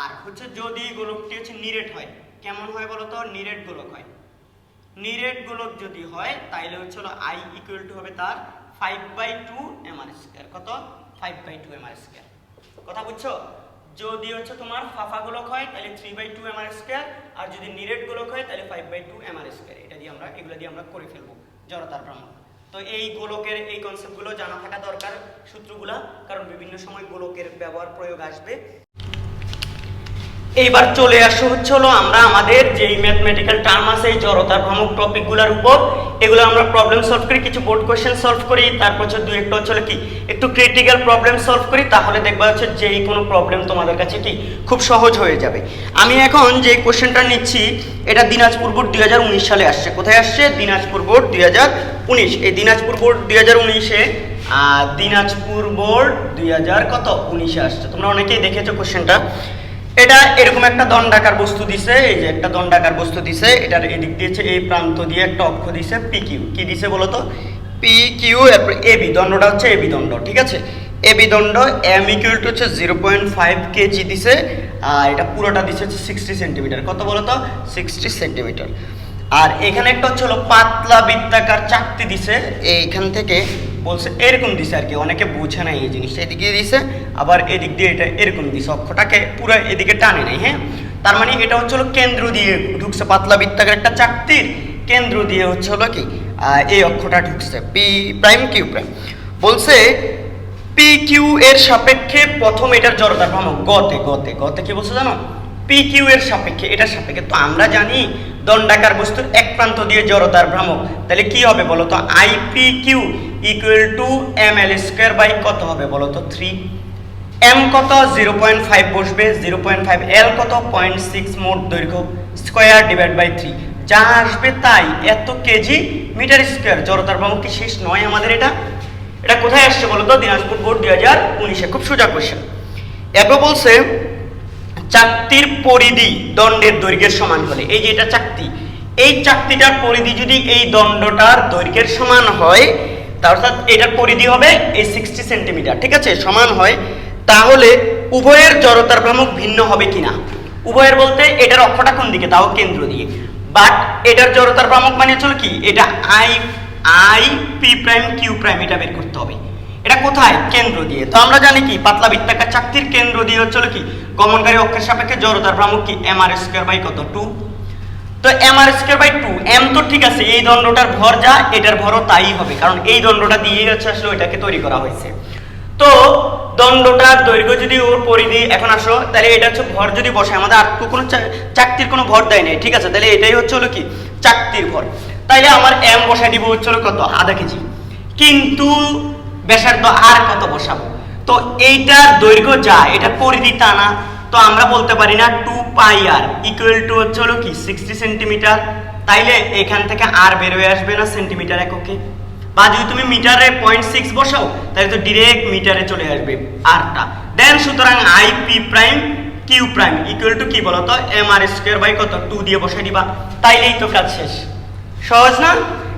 Speaker 1: আর হচ্ছে যদি গোলকটি হচ্ছে নিরেট হয়, কেমন হয় বলো তো? নিরেট গোলক হয়। নিরেট গোলক যদি হয় তাইলে হচ্ছে হলো আই ইকুয়াল টু হবে তার 5/2 এম আর স্কয়ার। কত? 5/2 এম আর স্কয়ার। কথা বুঝছো? যদি হচ্ছে তোমার ফাঁপা গোলক হয় তাহলে 3/2 এম আর স্কয়ার, আর যদি নিরেট গোলক হয় তাহলে 5/2 এম আর স্কয়ার। এটা দিয়ে আমরা এগুলো দিয়ে আমরা করে ফেলবো জড়তার ভ্রামক। তো এই গোলকের এই কনসেপ্টগুলো জানা থাকা দরকার, সূত্রগুলা, কারণ বিভিন্ন সময় গোলকের ব্যবহার প্রয়োগ আসবে। এইবার চলে আসো হচ্ছে হলো আমরা আমাদের যেই ম্যাথমেটিক্যাল টার্ম আছে এই জড়তার ভ্রামক টপিকগুলোর উপর, এগুলো আমরা প্রবলেম সলভ করি, কিছু বোর্ড কোশ্চেন সলভ করি, তারপর হচ্ছে দুই একটা হচ্ছে কি একটু ক্রিটিক্যাল প্রবলেম সলভ করি, তাহলে দেখবা হচ্ছে যেই কোনো প্রবলেম তোমাদের কাছে কি খুব সহজ হয়ে যাবে। আমি এখন যে কোশ্চেনটা নিচ্ছি এটা দিনাজপুর বোর্ড 2019 সালে আসছে। কোথায় আসছে? দিনাজপুর বোর্ড 2019। এই দিনাজপুর বোর্ড 2019-এ দিনাজপুর বোর্ড 2019-এ আসছে। তোমরা অনেকেই দেখেছো কোশ্চেনটা। এটা এরকম একটা দণ্ডাকার বস্তু দিছে, এই যে একটা দণ্ডাকার বস্তু দিছে, এটার এদিক দিয়েছে এই প্রান্ত দিয়ে একটা অক্ষ দিছে পি কিউ। কি দিছে বলো তো? পি কিউ, এরপর এবি দণ্ডটা হচ্ছে এবি দণ্ড, ঠিক আছে? এবি দণ্ড এম ইকুয়াল টু হচ্ছে 0.5 কেজি দিছে, আর এটা পুরোটা দিছে হচ্ছে 60 সেন্টিমিটার। কত বলো তো? 60 সেন্টিমিটার। আর এখানে একটা হচ্ছে হলো পাতলা বৃত্তাকার চাকতি দিছে, এইখান থেকে বলছে এরকম দিছে আর কি, অনেকে বুঝে না এই জিনিসটা, এদিকে দিছে আবার এদিক দিয়ে এটা এরকম দিছে, অক্ষটাকে পুরো এদিকে টানে নাই। হ্যাঁ, তার মানে এটা হচ্ছে হলো কেন্দ্র দিয়ে ঢুকছে, পাতলা বৃত্তাকার একটা চাকতির কেন্দ্র দিয়ে হচ্ছে হলো কি এই অক্ষটা ঢুকছে, পি প্রাইম কিউ প্রাইম। বলছে পি কিউ এর সাপেক্ষে প্রথম এটার জড়তার ভ্রামক গতে গতে গতে কি বলছে জানো, পি কিউ এর সাপেক্ষে, এটার সাপেক্ষে। তো আমরা জানি দণ্ডাকার বস্তুর এক প্রান্ত দিয়ে জড়তার ভ্রামক, তাহলে কি হবে বলো তো, I P Q equal to M L square by কত হবে বলো তো 3। এম কত 0.5 বসবে, 0.5, এল কত 0.6 মোট দৈর্ঘ্য, স্কোয়ার ডিভাইড বাই 3, যা আসবে তাই, এত কেজি মিটার স্কোয়ার। জড়তার ভ্রামক কি শেষ নয় আমাদের? এটা কোথায় আসছে বলো তো, দিনাজপুর বোর্ড 2019-এ, খুব সোজা কোশ্চেন। এরপর বলছে চাকতির পরিধি দণ্ডের দৈর্ঘ্যের সমান হলে, এই যে এটা চাকতি, এই চাকতিটার পরিধি যদি এই দণ্ডটার দৈর্ঘ্যের সমান হয়, অর্থাৎ এটার পরিধি হবে এই 60 সেন্টিমিটার, ঠিক আছে, সমান হয়, তাহলে উভয়ের জড়তার ভ্রামক ভিন্ন হবে কিনা। উভয়ের বলতে এটার অক্ষটা কোন দিকে, তাও কেন্দ্র দিয়ে, বাট এটার জড়তার ভ্রামক মানে হচ্ছে কি, এটা I P prime Q prime, এটা বের করতে হবে। এটা কোথায়, কেন্দ্র দিয়ে। তো আমরা জানি কি পাতলা বৃত্তাকার চাকতির কেন্দ্র দিয়ে হচ্ছে কি গমনকারী অক্ষের সাপেক্ষে জড়তার ভ্রামক কি এম আর স্কয়ার বাই কত 2। তো M R square by 2, M তো ঠিক আছে, এই দণ্ডটার ভর যা, এটার ভরও তাই হবে, কারণ এই দণ্ডটা দিয়ে হচ্ছে আসলে ওইটাকে তৈরি করা হয়েছে। তো দণ্ডটার দৈর্ঘ্য যদি ওর পরিধি, এখন আসো তাহলে এটা হচ্ছে ভর যদি বসে, আমাদের আর তো কোনো চাকতির কোনো ভর দেয় নাই, ঠিক আছে, তাহলে এটাই হচ্ছে হলো কি চাকতির ভর। তাইলে আমার এম বসাই দিব হচ্ছে কত, আধা কেজি, কিন্তু ব্যাসার্ধ আর কত বসাবো, তো এইটার দৈর্ঘ্য যা, এটার পরিধি তা না, তো আমরা বলতে পারি না 2 পাই আর ইকুয়াল টু হচ্ছে হলো কি 60 সেন্টিমিটার। তাইলে এখান থেকে আর বের হয়ে আসবে না সেন্টিমিটার এককে, বা যদি তুমি মিটারে 0.6 বসাও তাহলে তো ডিরেক্ট মিটারে চলে আসবে আরটা। দেন সুতরাং I P prime Q prime equal to কি বলতো, এম আর স্কয়ার বাই কত 2 দিয়ে বসাই দিবা, তাইলেই তো কাজ শেষ। সহজ না?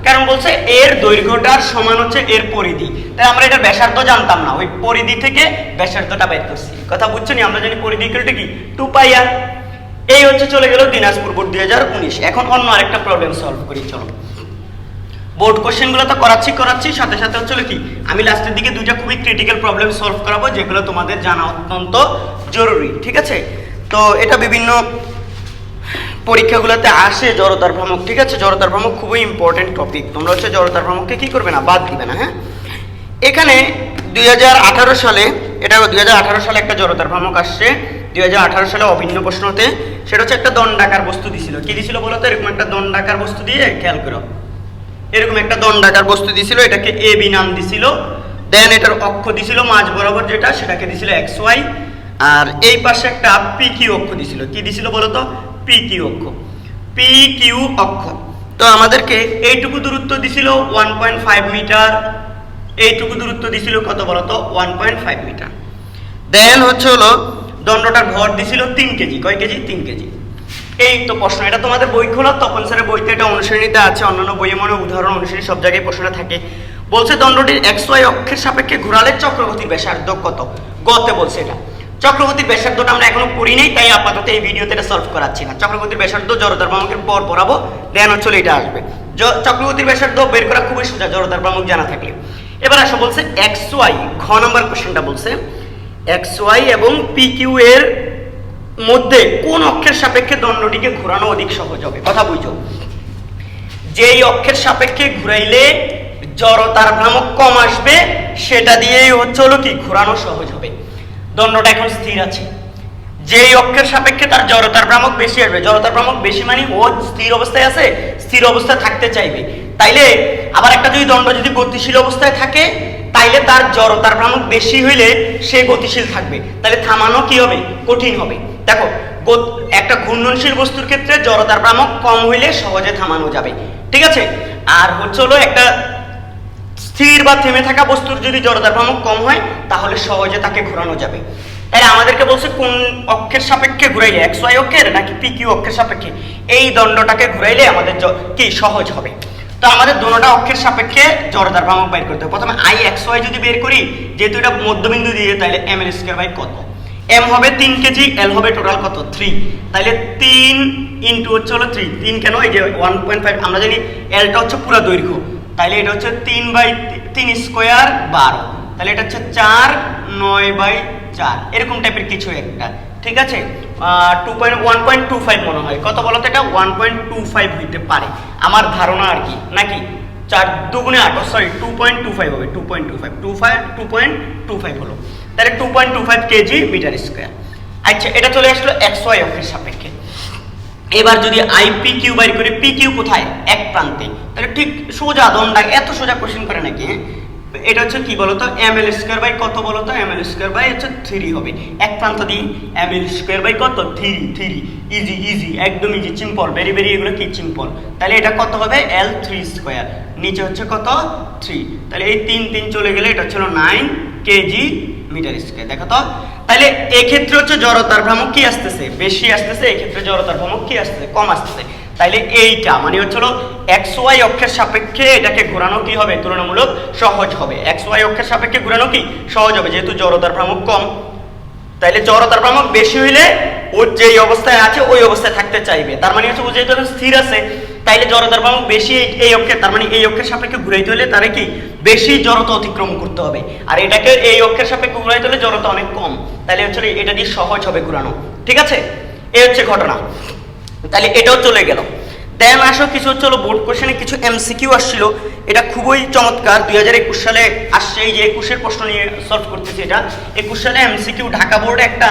Speaker 1: কারণ বলছে এর দৈর্ঘ্যটার সমান হচ্ছে এর পরিধি, তাই আমরা এটা ব্যাসার্ধ জানতাম না, ওই পরিধি থেকে ব্যাসার্ধটা বের করছি। কথা বুঝছো নি? আমরা জানি পরিধি ইকুয়াল টু কি 2 পাই আর। এই হচ্ছে চলে গেল দিনাজপুর বোর্ড 2019। এখন অন্য আরেকটা প্রবলেম সলভ করি, চলো। বোর্ড কোশ্চেনগুলো তো করাচ্ছি, সাথে সাথে হচ্ছে কি আমি লাস্টের দিকে দুইটা খুবই ক্রিটিক্যাল প্রবলেম সলভ করাবো, যেগুলো তোমাদের জানা অত্যন্ত জরুরি, ঠিক আছে। তো এটা বিভিন্ন পরীক্ষাগুলোতে আসে জড়তার ভ্রামক, ঠিক আছে। জড়তার ভ্রামক খুবই ইম্পর্টেন্ট টপিক, তোমরা হচ্ছে জড়তার ভ্রামককে কি করবে না, বাদ দিবে না। হ্যাঁ, এখানে 2018 সালে, এটা 2018 সালে একটা জড়তার ভ্রামক আসছে, 2018 সালে অভিন্ন প্রশ্নতে, সেটা হচ্ছে একটা দণ্ডাকার বস্তু দিছিল। কি দিছিল বলো তো, এরকম একটা দণ্ডাকার বস্তু দিয়ে, খেয়াল করো, এরকম একটা দণ্ডাকার বস্তু দিছিল, এটাকে এ বি নাম দিছিল। দেন এটার অক্ষ দিছিল মাঝ বরাবর যেটা, সেটাকে দিছিল এক্স ওয়াই, আর এই পাশে একটা পি কিউ অক্ষ দিছিল। কি দিছিল বলো তো, পি কিউ অক্ষ, পি কিউ অক্ষ। তো আমাদেরকে এইটুকু দূরত্ব দিছিল 1.5 মিটার, এইটুকু দূরত্ব দিছিল কত বলো তো, 1.5 মিটার। দেন হচ্ছে হলো দণ্ডটার ভর দিছিল 3 কেজি। কয় কেজি? 3 কেজি। এই তো প্রশ্ন, এটা তোমাদের বই খোলা, তপন স্যারের বইতে এটা অনুশ্রেণীতে আছে, অন্যান্য বইয়ে মনে উদাহরণ অনুশ্রেণী সব জায়গায় প্রশ্নটা থাকে। বলছে দণ্ডটির এক্স ওয়াই অক্ষের সাপেক্ষে ঘোরালে চক্রগতির ব্যাসার্ধ কত, গতে বলছে। এটা চক্রগতির ব্যাসার্ধটা আমরা এখনো পড়ি নাই, তাই আপাতত এই ভিডিওতে এটা সলভ করাচ্ছি না। চক্রগতির ব্যাসার্ধ জড়তার ভ্রামকের পর পড়াবো, দেন হচ্ছে এটা আসবে। চক্রগতির ব্যাসার্ধ বের করা খুবই সোজা জড়তার ভ্রামক জানা থাকলে। এবার আসো বলছে এক্স ওয়াই, ঘ নম্বর কোশ্চেনটা বলছে এক্স ওয়াই এবং পি কিউ এর মধ্যে কোন অক্ষের সাপেক্ষে দণ্ডটিকে ঘোরানো অধিক সহজ হবে। কথা বুঝো, যেই অক্ষের সাপেক্ষে ঘুরাইলে জড়তার ভ্রামক কম আসবে, সেটা দিয়েই হচ্ছে হলো কি ঘোরানো সহজ হবে। দণ্ডটা এখন স্থির আছে, যেই অক্ষের সাপেক্ষে তার জড়তার ভ্রামক বেশি আসবে, জড়তার ভ্রামক বেশি মানে ও স্থির অবস্থায় আছে, স্থির অবস্থায় থাকতে চাইবে। তাইলে আবার একটা যদি দণ্ড যদি গতিশীল অবস্থায় থাকে, তাইলে তার জড়তার ভ্রামক বেশি হইলে সে গতিশীল থাকবে, তাহলে থামানো কি হবে, কঠিন হবে। দেখো, একটা ঘূর্ণনশীল বস্তুর ক্ষেত্রে জড়তার ভ্রামক কম হইলে সহজে থামানো যাবে, ঠিক আছে। আর হচ্ছে হলো একটা স্থির বা থেমে থাকা বস্তুর যদি জড়তার ভ্রামক কম হয়, তাহলে সহজে তাকে ঘোরানো যাবে। তাহলে আমাদেরকে বলছে কোন অক্ষের সাপেক্ষে ঘুরাইলে, এক্স ওয়াই অক্ষের নাকি পি কিউ অক্ষের সাপেক্ষে এই দণ্ডটাকে ঘুরাইলে আমাদের কি সহজ হবে। তো আমাদের দুটোটা অক্ষের সাপেক্ষে জড়তার ভ্রামক বের করতে হবে। প্রথমে আই এক্স ওয়াই যদি বের করি, যেহেতু এটা মধ্যবিন্দু দিয়ে, তাহলে এম এল স্কয়ার বাই কত, এম হবে 3 কেজি, এল হবে টোটাল কত 3, তাহলে 3 ইন্টু হচ্ছে হলো 3, 3 কেন, এই যে 1.5, আমরা জানি এলটা হচ্ছে পুরো দৈর্ঘ্য, তাহলে এটা হচ্ছে 3/3 স্কয়ার 12, তাহলে এটা হচ্ছে 4 9/4, এরকম টাইপের কিছু একটা, ঠিক আছে। 1.25 মনে হয়, কত বলো তো, এটা 1.25 হইতে পারে আমার ধারণা আর কি, নাকি 4 দুগুণে 8, সরি 2.25 হবে, 2.25 হলো, তাহলে 2.25 কেজি মিটার স্কোয়ার। আচ্ছা, এটা চলে আসলো XY অক্ষের সাপেক্ষে। এবার যদি আইপি কিউ বাইর করি, পি কিউ কোথায়? এক প্রান্তে, তাহলে ঠিক সোজা দণ্ডা, এত সোজা কোশ্চেন করে নাকি? হ্যাঁ, এটা হচ্ছে কি বলতো, ml স্কয়ার বাই কত বলতো, ml স্কয়ার বাই হচ্ছে 3 হবে, এক প্রান্ত দিয়ে ml স্কয়ার বাই কত, 3, ইজি, একদম ইজি, সিম্পল, ভেরি এগুলো কি সিম্পল। তাহলে এটা কত হবে, L3 স্কয়ার, নিচে হচ্ছে কত 3, তাহলে এই 3 চলে গেলে এটা ছিল 9 কেজি মিটার স্কয়ার। দেখো তো, তাহলে এই ক্ষেত্রে হচ্ছে জড়তার ভ্রামক কি আসতেছে, বেশি আসতেছে, এই ক্ষেত্রে জড়তার ভ্রামক কি আসতেছে, কম আসতেছে। তাইলে এইটা মানে হচ্ছে XY অক্ষের সাপেক্ষে এটাকে ঘোরানো কি হবে, তুলনামূলক সহজ হবে। XY অক্ষের সাপেক্ষে ঘোরানো কি সহজ হবে, যেহেতু জড়তার ভ্রামক কম। তাইলে জড়তার ভ্রামক বেশি হইলে ও যেই অবস্থায় আছে ওই অবস্থায় থাকতে চাইবে, তার মানে হচ্ছে ও যেহেতু স্থির আছে, তাইলে জড়তার ভ্রামক বেশি এই অক্ষের, তার মানে এই অক্ষের সাপেক্ষে ঘুরাইতে হলে তারে কি বেশি জড়তা অতিক্রম করতে হবে, আর এটাকে এই অক্ষের সাপেক্ষে ঘুরাইতে হলে জড়তা অনেক কম, তাহলে হচ্ছে এটা দিয়ে সহজ হবে ঘুরানো। ঠিক আছে, এই হচ্ছে ঘটনা। তাহলে এটাও চলে গেল। দেন আসো কিছু হচ্ছে বোর্ড কোশ্চেনে কিছু এমসিকিউ আসছিল, এটা খুবই চমৎকার, 2021 সালে আসছে, এই যে 21-এর প্রশ্ন নিয়ে সলভ করতেছি। এটা 21 সালে এমসিকিউ, ঢাকা বোর্ডে একটা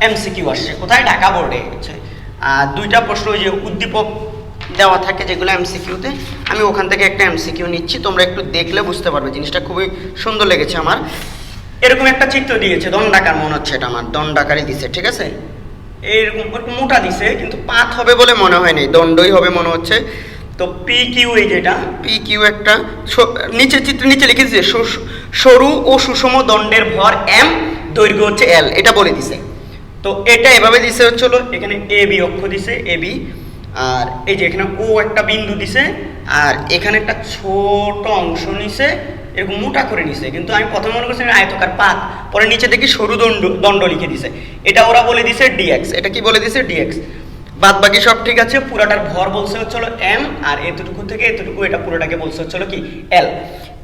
Speaker 1: এমসিকিউ আসছে। কোথায়? ঢাকা বোর্ডে হচ্ছে দুইটা প্রশ্ন, ওই যে উদ্দীপক দেওয়া থাকে যেগুলো এমসিকিউতে, আমি ওখান থেকে একটা এমসিকিউ নিচ্ছি, তোমরা একটু দেখলে বুঝতে পারবে, জিনিসটা খুবই সুন্দর লেগেছে আমার। এরকম একটা চিত্র দিয়েছে, দণ্ডাকার মনে হচ্ছে, এটা আমার দণ্ডাকারই দিছে, ঠিক আছে, এরকম একটু মোটা দিছে, কিন্তু পাত হবে বলে মনে হয়নি, দণ্ডই হবে মনে হচ্ছে। তো পি কিউ, এই যেটা পি কিউ একটা নিচে চিত্র নিচে লিখে দিছে, সরু ও সুষম দণ্ডের ভর এম, দৈর্ঘ্য হচ্ছে এল, এটা বলে দিছে। তো এটা এভাবে দিছে হচ্ছে এখানে এ বি অক্ষ দিছে, এ বি, আর এই যে এখানে ও একটা বিন্দু দিছে, আর এখানে একটা ছোট অংশ নিছে, এরকম মোটা করে নিছে, কিন্তু আমি প্রথমে মনে করছি আয়তকার পাত, পরে নিচে দেখি সরু দণ্ড লিখে দিছে, এটা ওরা বলে দিছে ডিএক্স। এটা কি বলে দিছে? ডিএক্স। বাদ বাকি সব ঠিক আছে, পুরাটার ভর বলছে হচ্ছে এম, আর এতটুকু থেকে এতটুকু এটা পুরোটাকে বলছে হচ্ছে কি এল।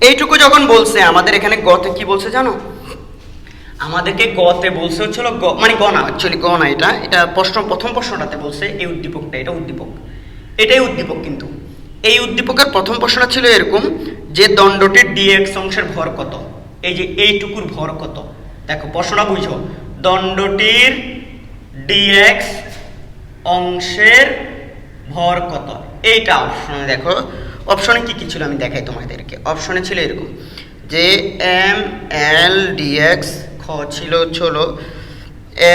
Speaker 1: এইটুকু যখন বলছে, আমাদের এখানে গতে কি বলছে জানো? আমাদেরকে গতে বলছে হচ্ছে মানে গ না, অ্যাকচুয়ালি গ না, এটা প্রথম প্রশ্নটাতে বলছে এই উদ্দীপকটা, এটা উদ্দীপক, এটাই উদ্দীপক। কিন্তু এই উদ্দীপকের প্রথম প্রশ্নটা ছিল এরকম যে দণ্ডটির ডিএক্স অংশের ভর কত, এই যে এইটুকুর ভর কত। দেখো প্রশ্নটা বুঝো, দণ্ডটির ডিএক্স অংশের ভর কত, এইটা অপশনে। দেখো অপশনে কি কি ছিল আমি দেখাই তোমাদেরকে। অপশনে ছিল এরকম যে এম এল ডিএক্স, খ ছিল হলো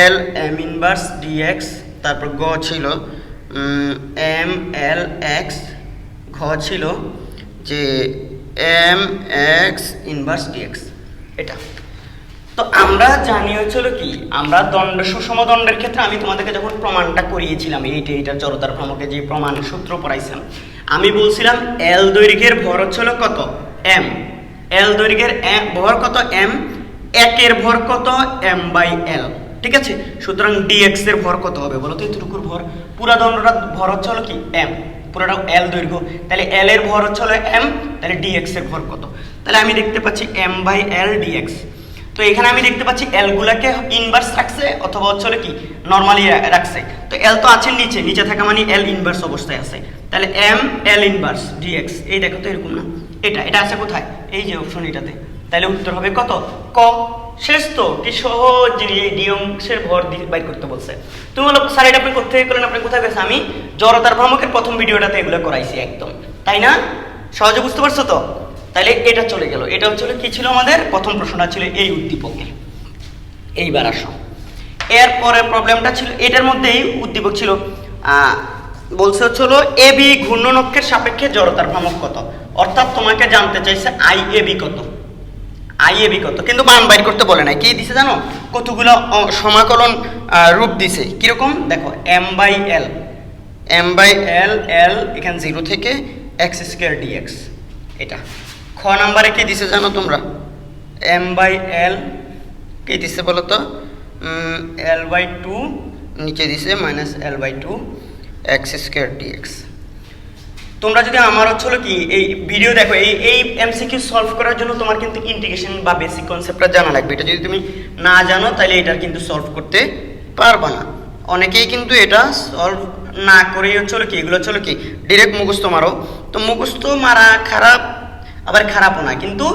Speaker 1: এল এম ইনভার্স ডিএক্স, তারপর গ ছিল এম এল এক্স, ঘ ছিল যে এম এক্স ইনভার্স ডিএক্স। এটা তো আমরা জানি হচ্ছিল কি, আমরা দণ্ড সুষম দণ্ডের ক্ষেত্রে আমি তোমাদেরকে যখন প্রমাণটা করিয়েছিলাম, এইটার জড়তার ভ্রামকে যে প্রমাণ সূত্র পড়াইছিলাম, আমি বলছিলাম এল দৈর্ঘ্যের ভর হচ্ছিল কত, এম, এল দৈর্ঘ্যের ভর কত, এম, একের ভর কত, এম বাই এল। ঠিক আছে, সুতরাং ডিএক্স এর ভর কত হবে বলো তো? এতটুকুর ভর, পুরা দণ্ডটার ভর হচ্ছে কি এম, পুরোটা এল দৈর্ঘ্য, তাহলে এল এর ভর হচ্ছে এম, তাহলে ডিএক্স এর ভর কত? তাহলে আমি দেখতে পাচ্ছি এম বাই এল ডিএক্স। তো এখানে আমি দেখতে পাচ্ছি এল গুলাকে ইনভার্স রাখছে অথবা হচ্ছে কি নর্মালি রাখছে। তো এল তো আছে নিচে, নিচে থাকা মানে এল ইনভার্স অবস্থায় আছে, তাহলে এম এল ইনভার্স ডিএক্স। এই দেখো তো এরকম না, এটা আছে কোথায়? এই যে অপশন এটাতে। তাহলে উত্তর হবে কত? ক। শেষ তো, কি সহজ জিনিস, এই ডি অংশের ভর বাইর করতে বলছে। তুমি বলো স্যার এটা আপনি কোথায় করলেন, আপনি কোথায় গেছেন? আমি জড়তার ভ্রামকের প্রথম ভিডিওটাতে এগুলো করাইছি একদম, তাই না? সহজে বুঝতে পারছো তো? তাহলে এটা চলে গেল। এটা হচ্ছে কি ছিল আমাদের প্রথম প্রশ্নটা ছিল এই উদ্দীপকের। এইবার আসো, এরপরে প্রবলেমটা ছিল এটার মধ্যেই উদ্দীপক ছিল, বলছে হচ্ছে এ বি ঘূর্ণনক্ষের সাপেক্ষে জড়তার ভ্রামক কত, অর্থাৎ তোমাকে জানতে চাইছে আই এ বি কত, আই এ বি কত, কিন্তু মান বাইর করতে বলে না। কি দিছে জানো? কতগুলো সমাকলন রূপ দিছে। কিরকম দেখো, M by L, M by L, L এখানে 0 থেকে এক্স স্কোয়ার ডিএক্স। এটা খ নাম্বারে কি দিছে জানো তোমরা? এম বাই এল কি দিছে বলো তো? এল বাই 2, নিচে দিছে minus L by 2 X square DX. তোমরা যদি আমার হচ্ছিল কি এই ভিডিও দেখো, এই এমসিকিউ সলভ করার জন্য তোমার কিন্তু ইন্টিগ্রেশন বা বেসিক কনসেপ্টটা জানা লাগবে। এটা যদি তুমি না জানো তাহলে এটার কিন্তু সলভ করতে পারবা না। অনেকেই কিন্তু এটা সলভ না করেই হচ্ছিল কি, এগুলো হচ্ছিল কি ডিরেক্ট মুখস্থ মারো। তো মুখস্থ মারা খারাপ আবার খারাপও না, কিন্তু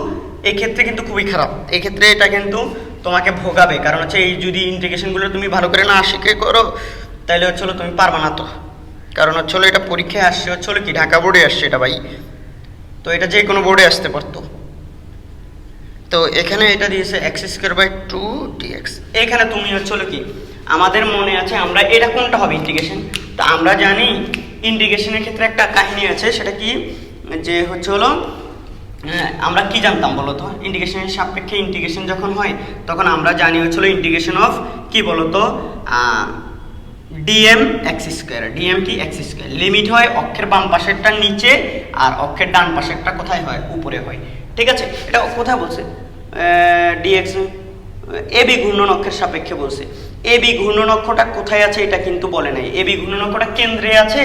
Speaker 1: এই ক্ষেত্রে কিন্তু খুবই খারাপ। এই ক্ষেত্রে এটা কিন্তু তোমাকে ভোগাবে, কারণ হচ্ছে এই যদি ইন্টিগ্রেশনগুলো তুমি ভালো করে না শিখে করো তাহলে হচ্ছিল তুমি পারবা না। তো কারণ হচ্ছিল এটা পরীক্ষায় আসছে হচ্ছিল কি ঢাকা বোর্ডে আসছে এটা ভাই, তো এটা যে কোনো বোর্ডে আসতে পারতো। তো এখানে এটা দিয়েছে x²/2 dx। এখানে তুমি হচ্ছিল কি আমাদের মনে আছে আমরা এটা কোনটা হবে ইন্টিগ্রেশন, তো আমরা জানি ইন্টিগ্রেশনের ক্ষেত্রে একটা কাহিনী আছে, সেটা কি যে হচ্ছে হলো আমরা কি জানতাম বলতো, ইন্টিগ্রেশনের সাপেক্ষে ইন্টিগ্রেশন যখন হয় তখন আমরা জানি হচ্ছিল ইন্টিগ্রেশন অফ কি বলতো dm x²। dm কি x², লিমিট হয় অক্ষের বাম পাশেরটা নিচে আর অক্ষের ডান পাশেরটা কোথায় হয়, উপরে হয়। ঠিক আছে, এটা কোথায় বলছে dx ab ঘূর্ণন অক্ষের সাপেক্ষে বলছে। ab ঘূর্ণন অক্ষটা কোথায় আছে এটা কিন্তু বলে নাই। ab ঘূর্ণন অক্ষটা কেন্দ্রে আছে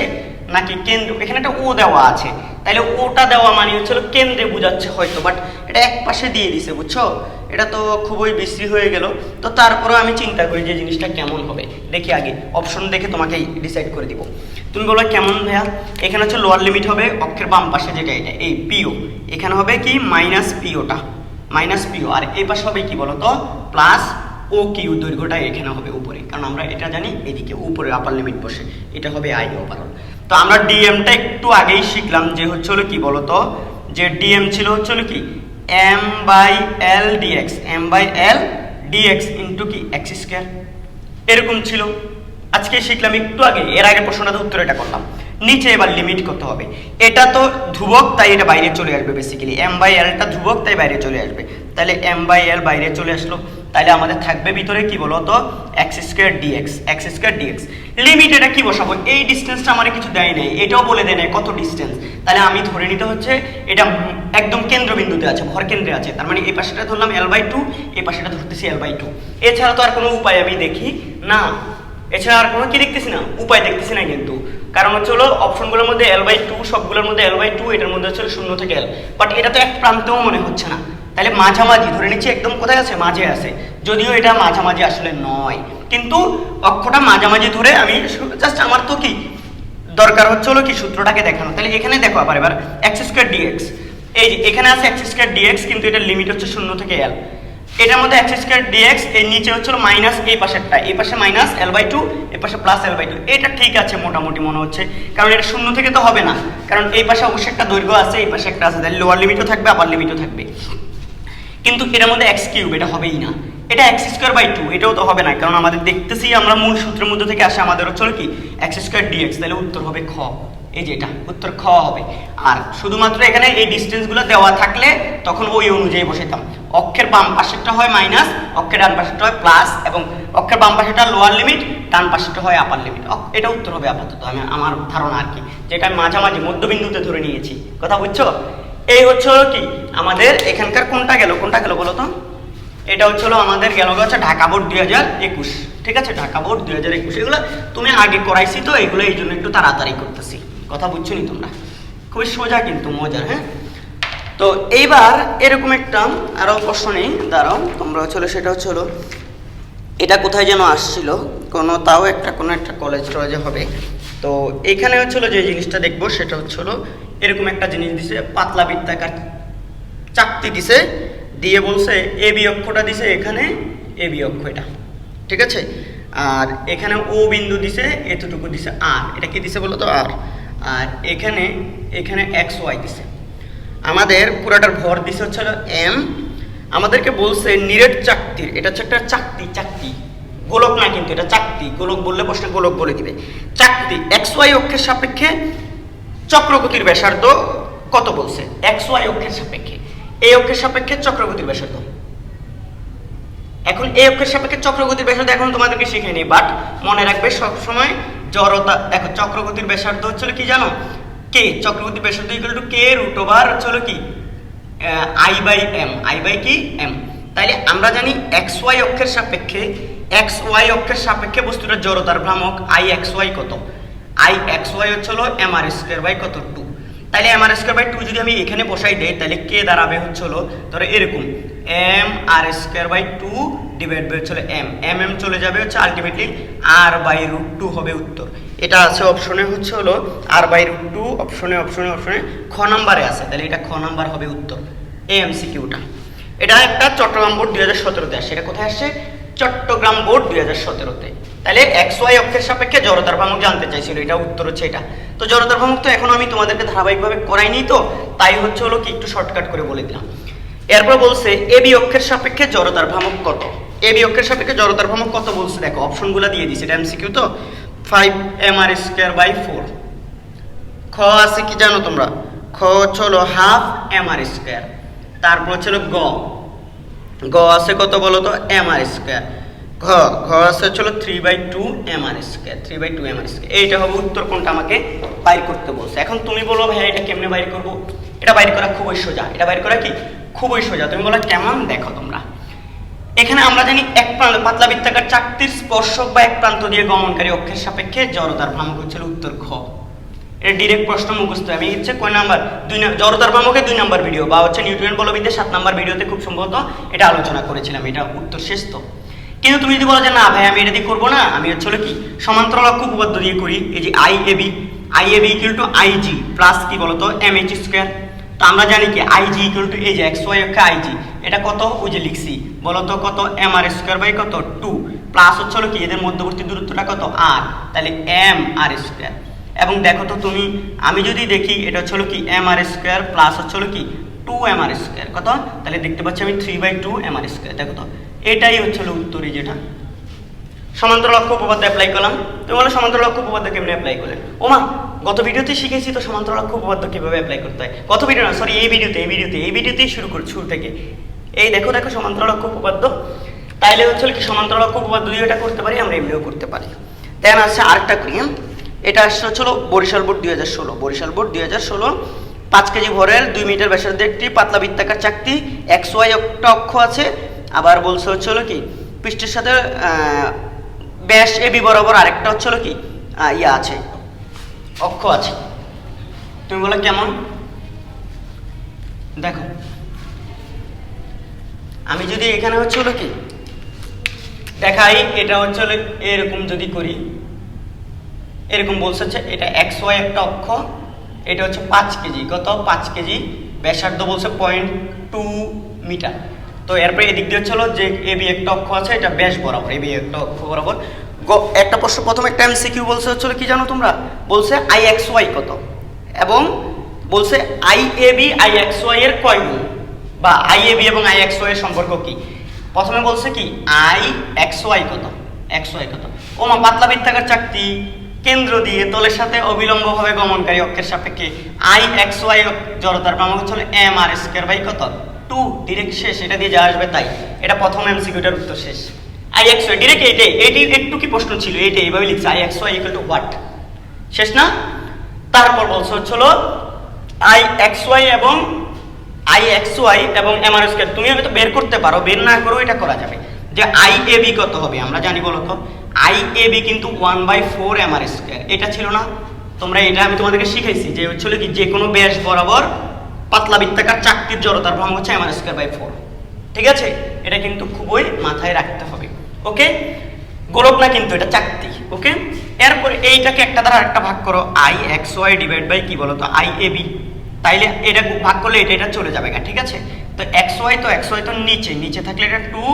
Speaker 1: নাকি কেন্দ্র, এখানে একটা ও দেওয়া আছে, তাহলে ওটা দেওয়া মানে হচ্ছিল কেন্দ্রে বোঝাচ্ছে হয়তো, বাট এটা এক পাশে দিয়ে দিছে, বুঝছো? এটা তো খুবই বিশ্রী হয়ে গেল। তো তারপরেও আমি চিন্তা করি যে জিনিসটা কেমন হবে, দেখি আগে অপশন দেখে তোমাকে ডিসাইড করে দিব। তুমি বলো কেমন ভাইয়া, এখানে হচ্ছে লোয়ার লিমিট হবে অক্ষের বাম পাশে যেটা এটা এই পিও, এখানে হবে কি মাইনাস পিওটা, মাইনাস পিও, আর এই পাশে হবে কি বলতো প্লাস ও কিউ, দৈর্ঘ্যটা এখানে হবে উপরে, কারণ আমরা এটা জানি এদিকে উপরে আপার লিমিট বসে, এটা হবে আই ওভারঅল। তো আমরা ডিএমটা একটু আগেই শিখলাম যে হচ্ছে হলো কি বলতো, যে ডিএম ছিল হচ্ছে হলো কি m/l dx, m/l dx into কি x², এরকম ছিল। আজকে শিখলাম একটু আগে, এর আগের প্রশ্নটাতে উত্তর এটা করলাম। নিচে এবার লিমিট করতে হবে, এটা তো ধ্রুবক তাই এটা বাইরে চলে আসবে, বেসিক্যালি m/lটা ধ্রুবক তাই বাইরে চলে আসবে, তাহলে m/l বাইরে চলে আসলো, তাহলে আমাদের থাকবে ভিতরে কি বলতো x² dx, x² dx। Limit এটা কি বসাবো, এই ডিসটেন্সটা আমার কিছু দেয় নাই, এটাও বলে দেয় নাই কত ডিসটেন্স, তাহলে আমি ধরে নিতে হচ্ছে এটা একদম কেন্দ্রবিন্দুতে আছে, ভর কেন্দ্রে আছে, তার মানে এই পাশেটা ধরলাম l/2, এই পাশেটা ধরতেছি l/2। এছাড়া তো আর কোনো উপায় আমি দেখি না, এছাড়া আর কোনো কি দেখতেছি না, উপায় দেখতেছি না কিন্তু, কারণ হচ্ছে হলো অপশনগুলোর মধ্যে l/2, সবগুলোর মধ্যে l/2, এটার মধ্যে হচ্ছে 0 থেকে l, বাট এটা তো এক প্রান্তেও মনে হচ্ছে না, তাহলে মাঝামাঝি ধরে নিচ্ছি, একদম কোথায় আছে, মাঝে আছে, যদিও এটা মাঝামাঝি আসলে নয়, কিন্তু অক্ষটা মাঝামাঝি ধরে আমি জাস্ট আমার তো কি দরকার হচ্ছে হলো কি সূত্রটাকে দেখানো। তাহলে এখানে দেখো আবার এবার x² dx, এই যে এখানে আছে x² dx, কিন্তু এটার লিমিট হচ্ছে 0 থেকে l, এটার মধ্যে x² dx, এর নিচে হচ্ছে মাইনাস এই পাশেরটা, এই পাশে মাইনাস l/2, এই পাশে প্লাস l/2, এটা ঠিক আছে মোটামুটি মনে হচ্ছে, কারণ এটা 0 থেকে তো হবে না, কারণ এই পাশে অবশ্যই একটা দৈর্ঘ্য আছে, এই পাশে একটা আছে, তাহলে লোয়ার লিমিটও থাকবে আপার লিমিটও থাকবে, কিন্তু এটার মধ্যে x³ এটা হবেই না, এটা x²/2 এটাও তো হবে না, কারণ আমাদের দেখতেছি আমরা মূল সূত্রের মধ্যে থেকে আসে আমাদের হচ্ছে কি x² dx, তাহলে উত্তর হবে খ, এই যে এটা উত্তর খ হবে। আর শুধুমাত্র এখানে এই ডিসটেন্সগুলো দেওয়া থাকলে তখন ওই অনুযায়ী বসাইতাম, অক্ষের বাম পাশেরটা হয় মাইনাস, অক্ষের ডান পাশেরটা হয় প্লাস, এবং অক্ষের বাম পাশেরটা লোয়ার লিমিট, ডান পাশেরটা হয় আপার লিমিট, এটা উত্তর হবে আপাতত আমি আমার ধারণা আর কি, যেটা আমি মাঝামাঝি মধ্যবিন্দুতে ধরে নিয়েছি, কথা বুঝছো? এই হচ্ছে হলো কি আমাদের এখানকার কোনটা গেল বলো তো, এটা হচ্ছে হলো আমাদের গেল হচ্ছে ঢাকা বোর্ড 2021, ঠিক আছে, ঢাকা বোর্ড 2021, এগুলো তুমি আগে করাইছি তো, এগুলো এই জন্য একটু তাড়াতাড়ি করতেছি, কথা বুঝছো নি তোমরা, খুবই সোজা কিন্তু মজার। হ্যাঁ, তো এইবার এরকম একটা আরো প্রশ্ন নেই, দাঁড়াও তোমরা হচ্ছে সেটা হচ্ছে হলো এটা কোথায় যেন আসছিল, তাও একটা কোনো একটা কলেজে হবে। তো এইখানে হচ্ছে যে জিনিসটা দেখবো সেটা হচ্ছে এরকম একটা জিনিস দিছে, পাতলা বৃত্তাকার চাকতি দিছে, দিয়ে বলছে এ বি অক্ষটা দিছে এখানে, এ বি অক্ষ এটা, ঠিক আছে, আর এখানে ও বিন্দু দিছে এতটুকু দিছে আর, এটা কি দিছে বলো তো আর, আর এখানে XY দিছে, আমাদের পুরাটার ভর দিছে হচ্ছে m, আমাদেরকে বলছে নিরেট চাকতির, এটা হচ্ছে একটা চাকতি, গোলক না কিন্তু এটা চাকতি, গোলক বললে প্রশ্নে গোলক বলে দিবে, চাকতি XY অক্ষের সাপেক্ষে চক্রগতির ব্যাসার্ধ কত বলছে, XY অক্ষের সাপেক্ষে, এই অক্ষের সাপেক্ষে চক্রগতির ব্যাসার্ধ, এখন এই অক্ষের সাপেক্ষে চক্রগতির ব্যাসার্ধ এখন তোমাদেরকে শিখিয়ে নিই, বাট মনে রাখবে সবসময় জড়তা, দেখো চক্রগতির ব্যাসার্ধ হচ্ছে কি জানো, কে, চক্রগতির ব্যাসার্ধ ইকুয়াল টু কে √ হচ্ছে কি I/m, I/কি m, তাইলে আমরা জানি XY অক্ষের সাপেক্ষে বস্তুটার জড়তার ভ্রামক Ixy কত, Ixy হচ্ছে হলো mr²/কত 2, তাহলে mr²/2 যদি আমি এখানে বসাই দেই তাহলে কে দাঁড়াবে হচ্ছে হলো ধরো এরকম mr²/2 ডিভাইড বাই হচ্ছে m চলে যাবে হচ্ছে আলটিমেটলি r/√2 হবে উত্তর। এটা আছে অপশনে হচ্ছে হলো r/√2 অপশনে খ নাম্বারে আছে, তাহলে এটা খ নাম্বার হবে উত্তর এই এমসিকিউটা। এটা একটা চট্টগ্রাম বোর্ড 2017-তে আসে। এটা কোথায় আসছে? চট্টগ্রাম বোর্ড 2017-তে। তাহলে XY অক্ষের সাপেক্ষে জড়তার ভ্রামক জানতে চাইছিল, এটা উত্তর হচ্ছে এটা। তো জড়তার ভ্রামক তো এখন আমি তোমাদেরকে ধারাবাহিকভাবে করাইনি, তো তাই হচ্ছে হলো কি একটু শর্টকাট করে বলে দিলাম। এরপর বলছে AB অক্ষের সাপেক্ষে জড়তার ভ্রামক কত। AB অক্ষের সাপেক্ষে জড়তার ভ্রামক কত বলছে দেখো, অপশনগুলো দিয়ে দিয়েছে, এটা এমসিকিউ তো। 5mr²/4। খ আছে কি জানো তোমরা? খ হচ্ছে হলো 1/2 mr²। তারপর হচ্ছে হলো গ আছে কত বলো তো? mr²। ঘ আছে হচ্ছে হলো 3/2 mr², 3/2 mr²। এইটা হবে উত্তর। কোনটা আমাকে বাইর করতে বলছে। এখন তুমি বলো ভাই এটা কেমনে বাইর করব? এটা বাইর করা খুবই সোজা। এটা বাইর করা কি খুবই সোজা। তুমি বলো কেমন? দেখো তোমরা, এখানে আমরা জানি এক প্রান্ত পাতলা বৃত্তাকার চাকতির স্পর্শক বা এক প্রান্ত দিয়ে গমনকারী অক্ষের সাপেক্ষে জড়তার ভ্রামক হচ্ছিল উত্তর খ। এটা ডিরেক্ট প্রশ্ন মুখস্থ। আমি হচ্ছে কয় নাম্বার? 2 জড়তার ভ্রামকে 2 নাম্বার ভিডিও বা হচ্ছে নিউটনের বলবিদ্যার 7 নাম্বার ভিডিওতে খুব সম্ভবত এটা আলোচনা করেছিলাম। এটা উত্তর শেষ তো। কিন্তু তুমি যদি বলো যে না ভাই আমি এটা দিয়ে করবো না, আমি হচ্ছে হলো কি সমান্তরাল অক্ষ উপপাদ্য দিয়ে করি। এই যে IAB = IG প্লাস কি বলতো MH²। তো আমরা জানি কি IG = এই যে XY অক্ষে IG, এটা কত? ওই যে লিখছি বলতো কত? mr²/কত 2 প্লাস হচ্ছে হলো কি এদের মধ্যবর্তী দূরত্বটা কত? r, তাহলে mr²। এবং দেখো তো তুমি, আমি যদি দেখি এটা হচ্ছে হলো কি mr² প্লাস হচ্ছে হলো কি 2mr², কত? তাহলে দেখতে পাচ্ছি আমি 3/2 mr²। দেখো তো এটাই হচ্ছে হলো উত্তরই, যেটা সমান্তরাল অক্ষ উপপাদ্য অ্যাপ্লাই করলাম। তুমি বলো সমান্তরাল অক্ষ উপপাদ্য কেমনে অ্যাপ্লাই করলেন? ওমা গত ভিডিওতে শিখেছি তো সমান্তরাল অক্ষ উপপাদ্য কিভাবে অ্যাপ্লাই করতে হয়। গত ভিডিও না, সরি এই ভিডিওতেই শুরু থেকে। এই দেখো সমান্তরাল অক্ষ উপপাদ্য। তাইলে হচ্ছে কি সমান্তরাল অক্ষ উপপাদ্য দিয়ে এটা করতে পারি, আমরা এমনিও করতে পারি। দেন আছে আরেকটা করি। এটা আসছে হচ্ছিল বরিশাল বোর্ড 2016। 5 কেজি ভরের 2 মিটার ব্যাসার্ধের একটি পাতলা বৃত্তাকার চাকতি, XY একটা অক্ষ আছে। আবার বলছে হচ্ছে হলো কি পৃষ্ঠের সাথে ব্যাস AB বরাবর আরেকটা হচ্ছে হলো কি আছে, অক্ষ আছে। তুমি বলো কেমন? দেখো আমি যদি এখানে হচ্ছে হলো কি দেখাই, এটা হচ্ছে হলো এরকম যদি করি, এরকম বলছে হচ্ছে এটা XY একটা অক্ষ, এটা হচ্ছে 5 কেজি, কত? 5 কেজি ব্যাসার্ধ বলছে 0.2 মিটার। তো এরপরে এদিক দিয়ে হচ্ছে হলো যে AB একটা অক্ষ আছে, এটা ব্যাস বরাবর, AB একটা অক্ষ বরাবর। একটা প্রশ্ন প্রথম একটা MCQ বলছে হচ্ছে কি জানো তোমরা? বলছে IXY কত, এবং বলছে IAB IXY এর কয় গুণ, বা IAB এবং IXY এর সম্পর্ক কি। প্রথমে বলছে কি IXY কত, XY কত। ওমা পাতলা বৃত্তাকার চাকতি কেন্দ্র দিয়ে তলের সাথে অবিলম্বভাবে গমনকারী অক্ষের সাপেক্ষে IXY জড়তার ভ্রামক হচ্ছে mr²/কত 2। ডিরেক্ট শেষ, এটা দিয়ে যা আসবে তাই। এটা প্রথম এমসিকিউটার উত্তর শেষ। IXY ডিরেক্ট এটি একটু কি প্রশ্ন ছিল, এটা এইভাবে লিখছে IXY = হোয়াট, শেষ না? তারপর বলছে হচ্ছিল IXY এবং mr²। তুমি হয়তো বের করতে পারো, বের না করেও এটা করা যাবে যে IAB কত হবে। আমরা জানি বলতো IAB কিন্তু 1/4 mr²। এটা ছিল না তোমরা, এটা আমি তোমাদেরকে শিখাইছি যে হচ্ছিল কি যে কোনো ব্যাস বরাবর পাতলা বৃত্তাকার চাকতির জড়তার ভ্রামক হচ্ছে mr²/4। ঠিক আছে, এটা কিন্তু খুবই মাথায় রাখতে হবে। ওকে, গোলক না কিন্তু এটা চাকতি। ওকে, এরপর এইটাকে একটা দ্বারা আরেকটা ভাগ করো, IXY / কি বলতো IAB। তাইলে এটা ভাগ করলে এটা চলে যাবে। ঠিক আছে, তো XY তো নিচে থাকলে এটা 2,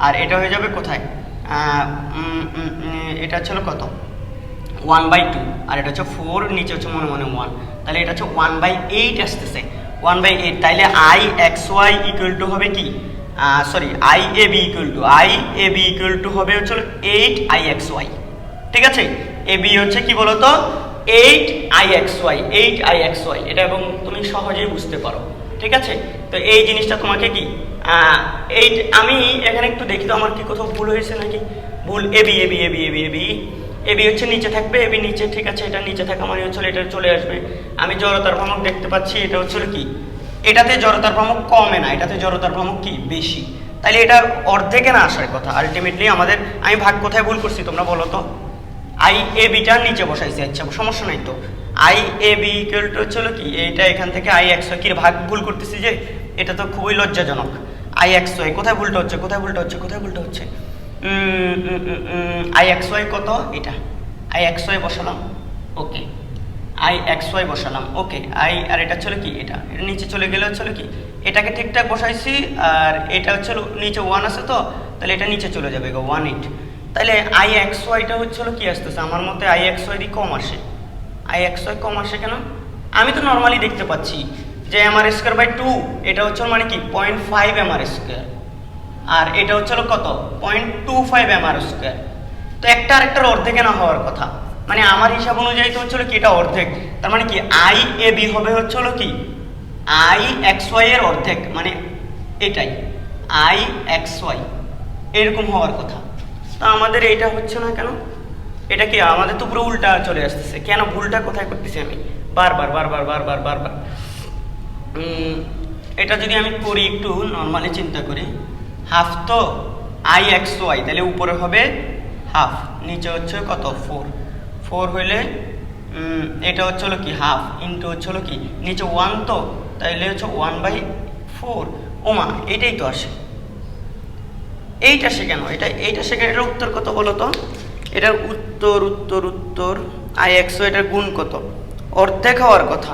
Speaker 1: আর এটা হয়ে যাবে কোথায়? এটা ছিল কত? 1/2, আর এটা হচ্ছে 4, নিচে হচ্ছে মনে 1। তাহলে এটা হচ্ছে 1/8 আসতেছে, 1/8। তাইলে IXY = হবে কি, সরি IAB = হবে হচ্ছে 8 IXY। ঠিক আছে, AB হচ্ছে কি বলতো 8 IXY, এটা এবং তুমি সহজেই বুঝতে পারো। ঠিক আছে, তো এই জিনিসটা তোমাকে কি আমি এখানে একটু দেখি তো আমার কি কোথাও ভুল হয়েছে নাকি। ভুল, AB হচ্ছে নিচে থাকবে, AB নিচে। ঠিক আছে, এটা নিচে থাকা মানে হচ্ছে এটা চলে আসবে। আমি জড়তার ভ্রামক দেখতে পাচ্ছি, এটা হচ্ছে কি এটাতে জড়তার ভ্রামক কমে না, এটাতে জড়তার ভ্রামক কি বেশি। তাহলে এটা অর্ধেকে না আসার কথা আলটিমেটলি আমাদের। আমি ভাগ কোথায় ভুল করছি তোমরা বলো তো? IABটা নিচে বসাইছি, আচ্ছা সমস্যা নাই তো। IAB হচ্ছিল কি এইটা, এখান থেকে IXY কি ভাগ ভুল করতেছি যে, এটা তো খুবই লজ্জাজনক। IXY কোথায় ভুলটা হচ্ছে? IXY কত? এটা IXY বসালাম, ওকে আই এক্স ওয়াই বসালাম, ওকে আই আর এটা ছিল কি এটা নিচে চলে গেলে হচ্ছিল কি এটাকে ঠিকঠাক বসাইছি, আর এটা হচ্ছিল নিচে 1 আছে তো তাহলে এটা নিচে চলে যাবে 18। তাহলে আই এক্স ওয়াইটা হচ্ছিল কি আসতেছে আমার মতে আই এক্স ওয়াই কম আসে। আই এক্স ওয়াই কম আসে কেন? আমি তো নর্মালি দেখতে পাচ্ছি যে এমআর স্কোয়ার বাই 2 এটা হচ্ছে মানে কি 0.5 এমআর স্কোয়ার, আর এটা হচ্ছিল কত 0.25 এমআর স্কোয়ার। তো একটা আরেকটার অর্ধেক না হওয়ার কথা, মানে আমার হিসাব অনুযায়ী তো হচ্ছিল কি এটা অর্ধেক, তার মানে কি আই এ বি হবে হচ্ছিল কি আই এক্স ওয়াই এর অর্ধেক, মানে এটাই আই এক্স ওয়াই এরকম হওয়ার কথা। তা আমাদের এইটা হচ্ছে না কেন? এটা কি আমাদের তো পুরো উল্টা চলে আসতেছে কেন? ভুলটা কোথায় করতেছি আমি বারবার বারবার বারবার বারবার? এটা যদি আমি করি একটু নর্মালি চিন্তা করি, হাফ তো আই এক্স ওয়াই তাহলে উপরে হবে হাফ, নিচে হচ্ছে কত 4 হইলে এটা হচ্ছে হলো কি হাফ ইন্টু হচ্ছে হলো কি নিচে 1 তো তাইলে হচ্ছে 1/4। ওমা এইটাই তো আসে, এইটা সে কেন এইটা সে কেন? এটার উত্তর কত বলো তো? এটার উত্তর আই এক্স ওয়াই এটার গুণ কত? অর্ধেক হওয়ার কথা।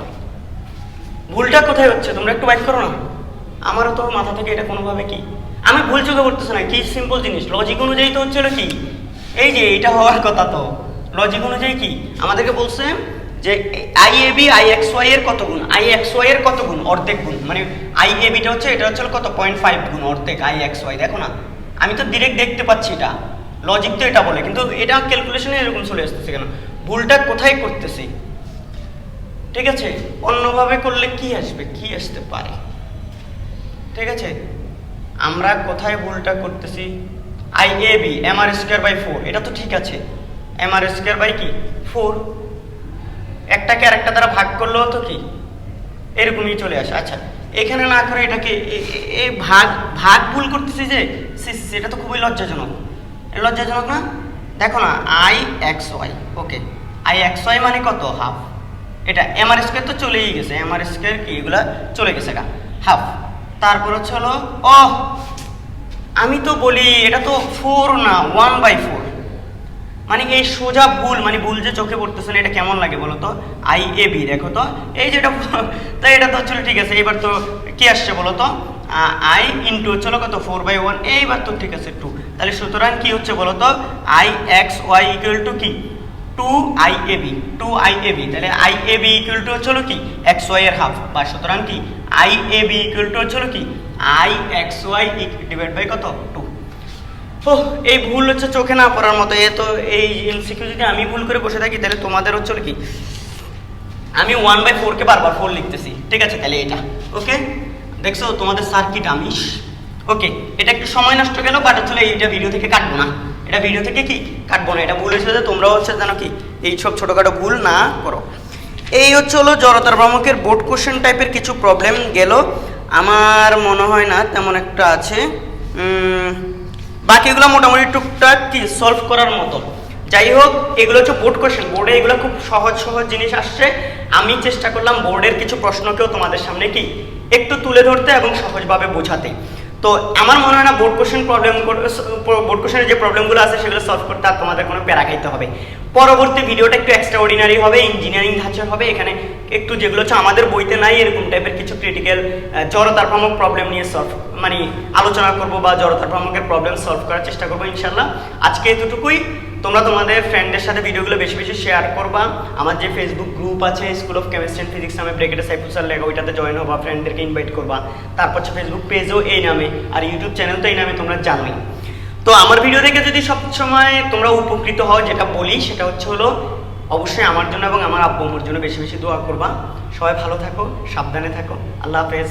Speaker 1: ভুলটা কোথায় হচ্ছে তোমরা একটু বাইক করো না, আমারও তো মাথা থেকে এটা কোনোভাবে কি আমি ভুল চোখে করতেছি না, কি সিম্পল জিনিস লজিক অনুযায়ী তো হচ্ছিল কি এই যে এটা হওয়ার কথা। তো লজিক অনুযায়ী কি আমাদেরকে বলছে যে I A B I X Y এর কত গুণ, আই এক্স ওয়াই এর কত গুণ অর্ধেক গুণ, মানে আই এ বিটা হচ্ছে এটা হচ্ছে কত 0.5 গুণ অর্ধেক আই এক্স ওয়াই। দেখো না আমি তো ডিরেক্ট দেখতে পাচ্ছি এটা লজিক তো এটা বলে, কিন্তু এটা ক্যালকুলেশনে এরকম চলে আসতেছে কেন? ভুলটা কোথায় করতেছি? ঠিক আছে অন্যভাবে করলে কি আসবে, কি আসতে পারে? ঠিক আছে আমরা কোথায় ভুলটা করতেছি? I A B M R square by 4 এটা তো ঠিক আছে, এম আর স্কোয়ার বাই কি 4, একটাকে আরেকটা দ্বারা ভাগ করলেও তো কি এরকমই চলে আসে। আচ্ছা এখানে না করে এটাকে এই ভাগ ভুল করতেছি যে এটা তো খুবই লজ্জাজনক, লজ্জাজনক না? দেখো না I X Y, okay I X Y মানে কত হাফ, এটা এম আর স্কোয়ার তো চলেই গেছে, এম আর স্কোয়ার কি এগুলা চলে গেছে গা হাফ। তারপর হচ্ছে হলো আমি তো বলি এটা তো 4 না 1/4, মানে এই সোজা ভুল, মানে ভুল যে চোখে পড়তেছে না এটা কেমন লাগে বলো তো? আই এ বি দেখো তো এই যেটা তাই এটা তো চলো ঠিক আছে। এবার তো কি আসছে বলো তো আই ইন্টু চলো কত 4/1, এইবার তো ঠিক আছে 2, তাহলে সুতরাং কি হচ্ছে বলো তো I X Y equal to কি 2 আই এ বি, তাহলে I A B equal to হচ্ছে কি এক্স ওয়াই এর হাফ, বা সুতরাং কি I A B equal to হচ্ছে কি I X Y divide by কত 2। এই ভুল হচ্ছে চোখে না পড়ার মতো। এ তো এই এমসিকিউ যদি আমি ভুল করে বসে থাকি তাহলে তোমাদের হচ্ছে কি আমি 1/4 কে বারবার 4 লিখতেছি। ঠিক আছে তাহলে এটা ওকে দেখছো তোমাদের সার্কিট আমিষ। ওকে এটা একটু সময় নষ্ট গেল, বাট আসলে এইটা ভিডিও থেকে কাটবো না, এটা ভিডিও থেকে কি কাটবো না। এটা ভুল হয়েছে যে তোমরাও হচ্ছে জানো কি এই সব ছোটোখাটো ভুল না করো। এই হচ্ছে হলো জড়তার ভ্রামকের বোর্ড কোশ্চেন টাইপের কিছু প্রবলেম গেল, আমার মনে হয় না তেমন একটা আছে, বাকিগুলো মোটামুটি টুকটাক কি সলভ করার মতো। যাই হোক এগুলো হচ্ছে বোর্ড কোশ্চেন, বোর্ডে এগুলো খুব সহজ সহজ জিনিস আসছে। আমি চেষ্টা করলাম বোর্ডের কিছু প্রশ্নকেও তোমাদের সামনে কি একটু তুলে ধরতে এবং সহজভাবে বোঝাতে। তো আমার মনে হয় না বোর্ড কোশ্চেনের যে প্রবলেমগুলো আছে সেগুলো সলভ করতে আর তোমাদের কোনো প্যারা খাইতে হবে। পরবর্তী ভিডিওটা একটু এক্সট্রা অর্ডিনারি হবে, ইঞ্জিনিয়ারিং ধাঁচের হবে। এখানে একটু যেগুলো হচ্ছে আমাদের বইতে নাই এরকম টাইপের কিছু ক্রিটিক্যাল জড়তার ভ্রামক প্রবলেম নিয়ে মানে আলোচনা করব বা জড়তার ভ্রামকের প্রবলেম সলভ করার চেষ্টা করবো ইনশাল্লাহ। আজকে এতটুকুই। তোমরা তোমাদের ফ্রেন্ডদের সাথে ভিডিওগুলো বেশি বেশি শেয়ার করবা। আমার যে ফেসবুক গ্রুপ আছে school of chemistry and physics নামে ব্রেকেটে সাইফুল স্যার লেখা, ওইটাতে জয়েন হবা, ফ্রেন্ডদেরকে ইনভাইট করবা। তারপর হচ্ছে ফেসবুক পেজও এই নামে, আর ইউটিউব চ্যানেল তো এই নামে, তোমরা জানোই। তো আমার ভিডিও থেকে যদি সবসময় তোমরা উপকৃত হও, যেটা বলি সেটা হচ্ছে হলো অবশ্যই আমার জন্য এবং আমার আব্বু আম্মুর জন্য বেশি বেশি দোয়া করবা। সবাই ভালো থাকো, সাবধানে থাকো, আল্লাহ হাফেজ।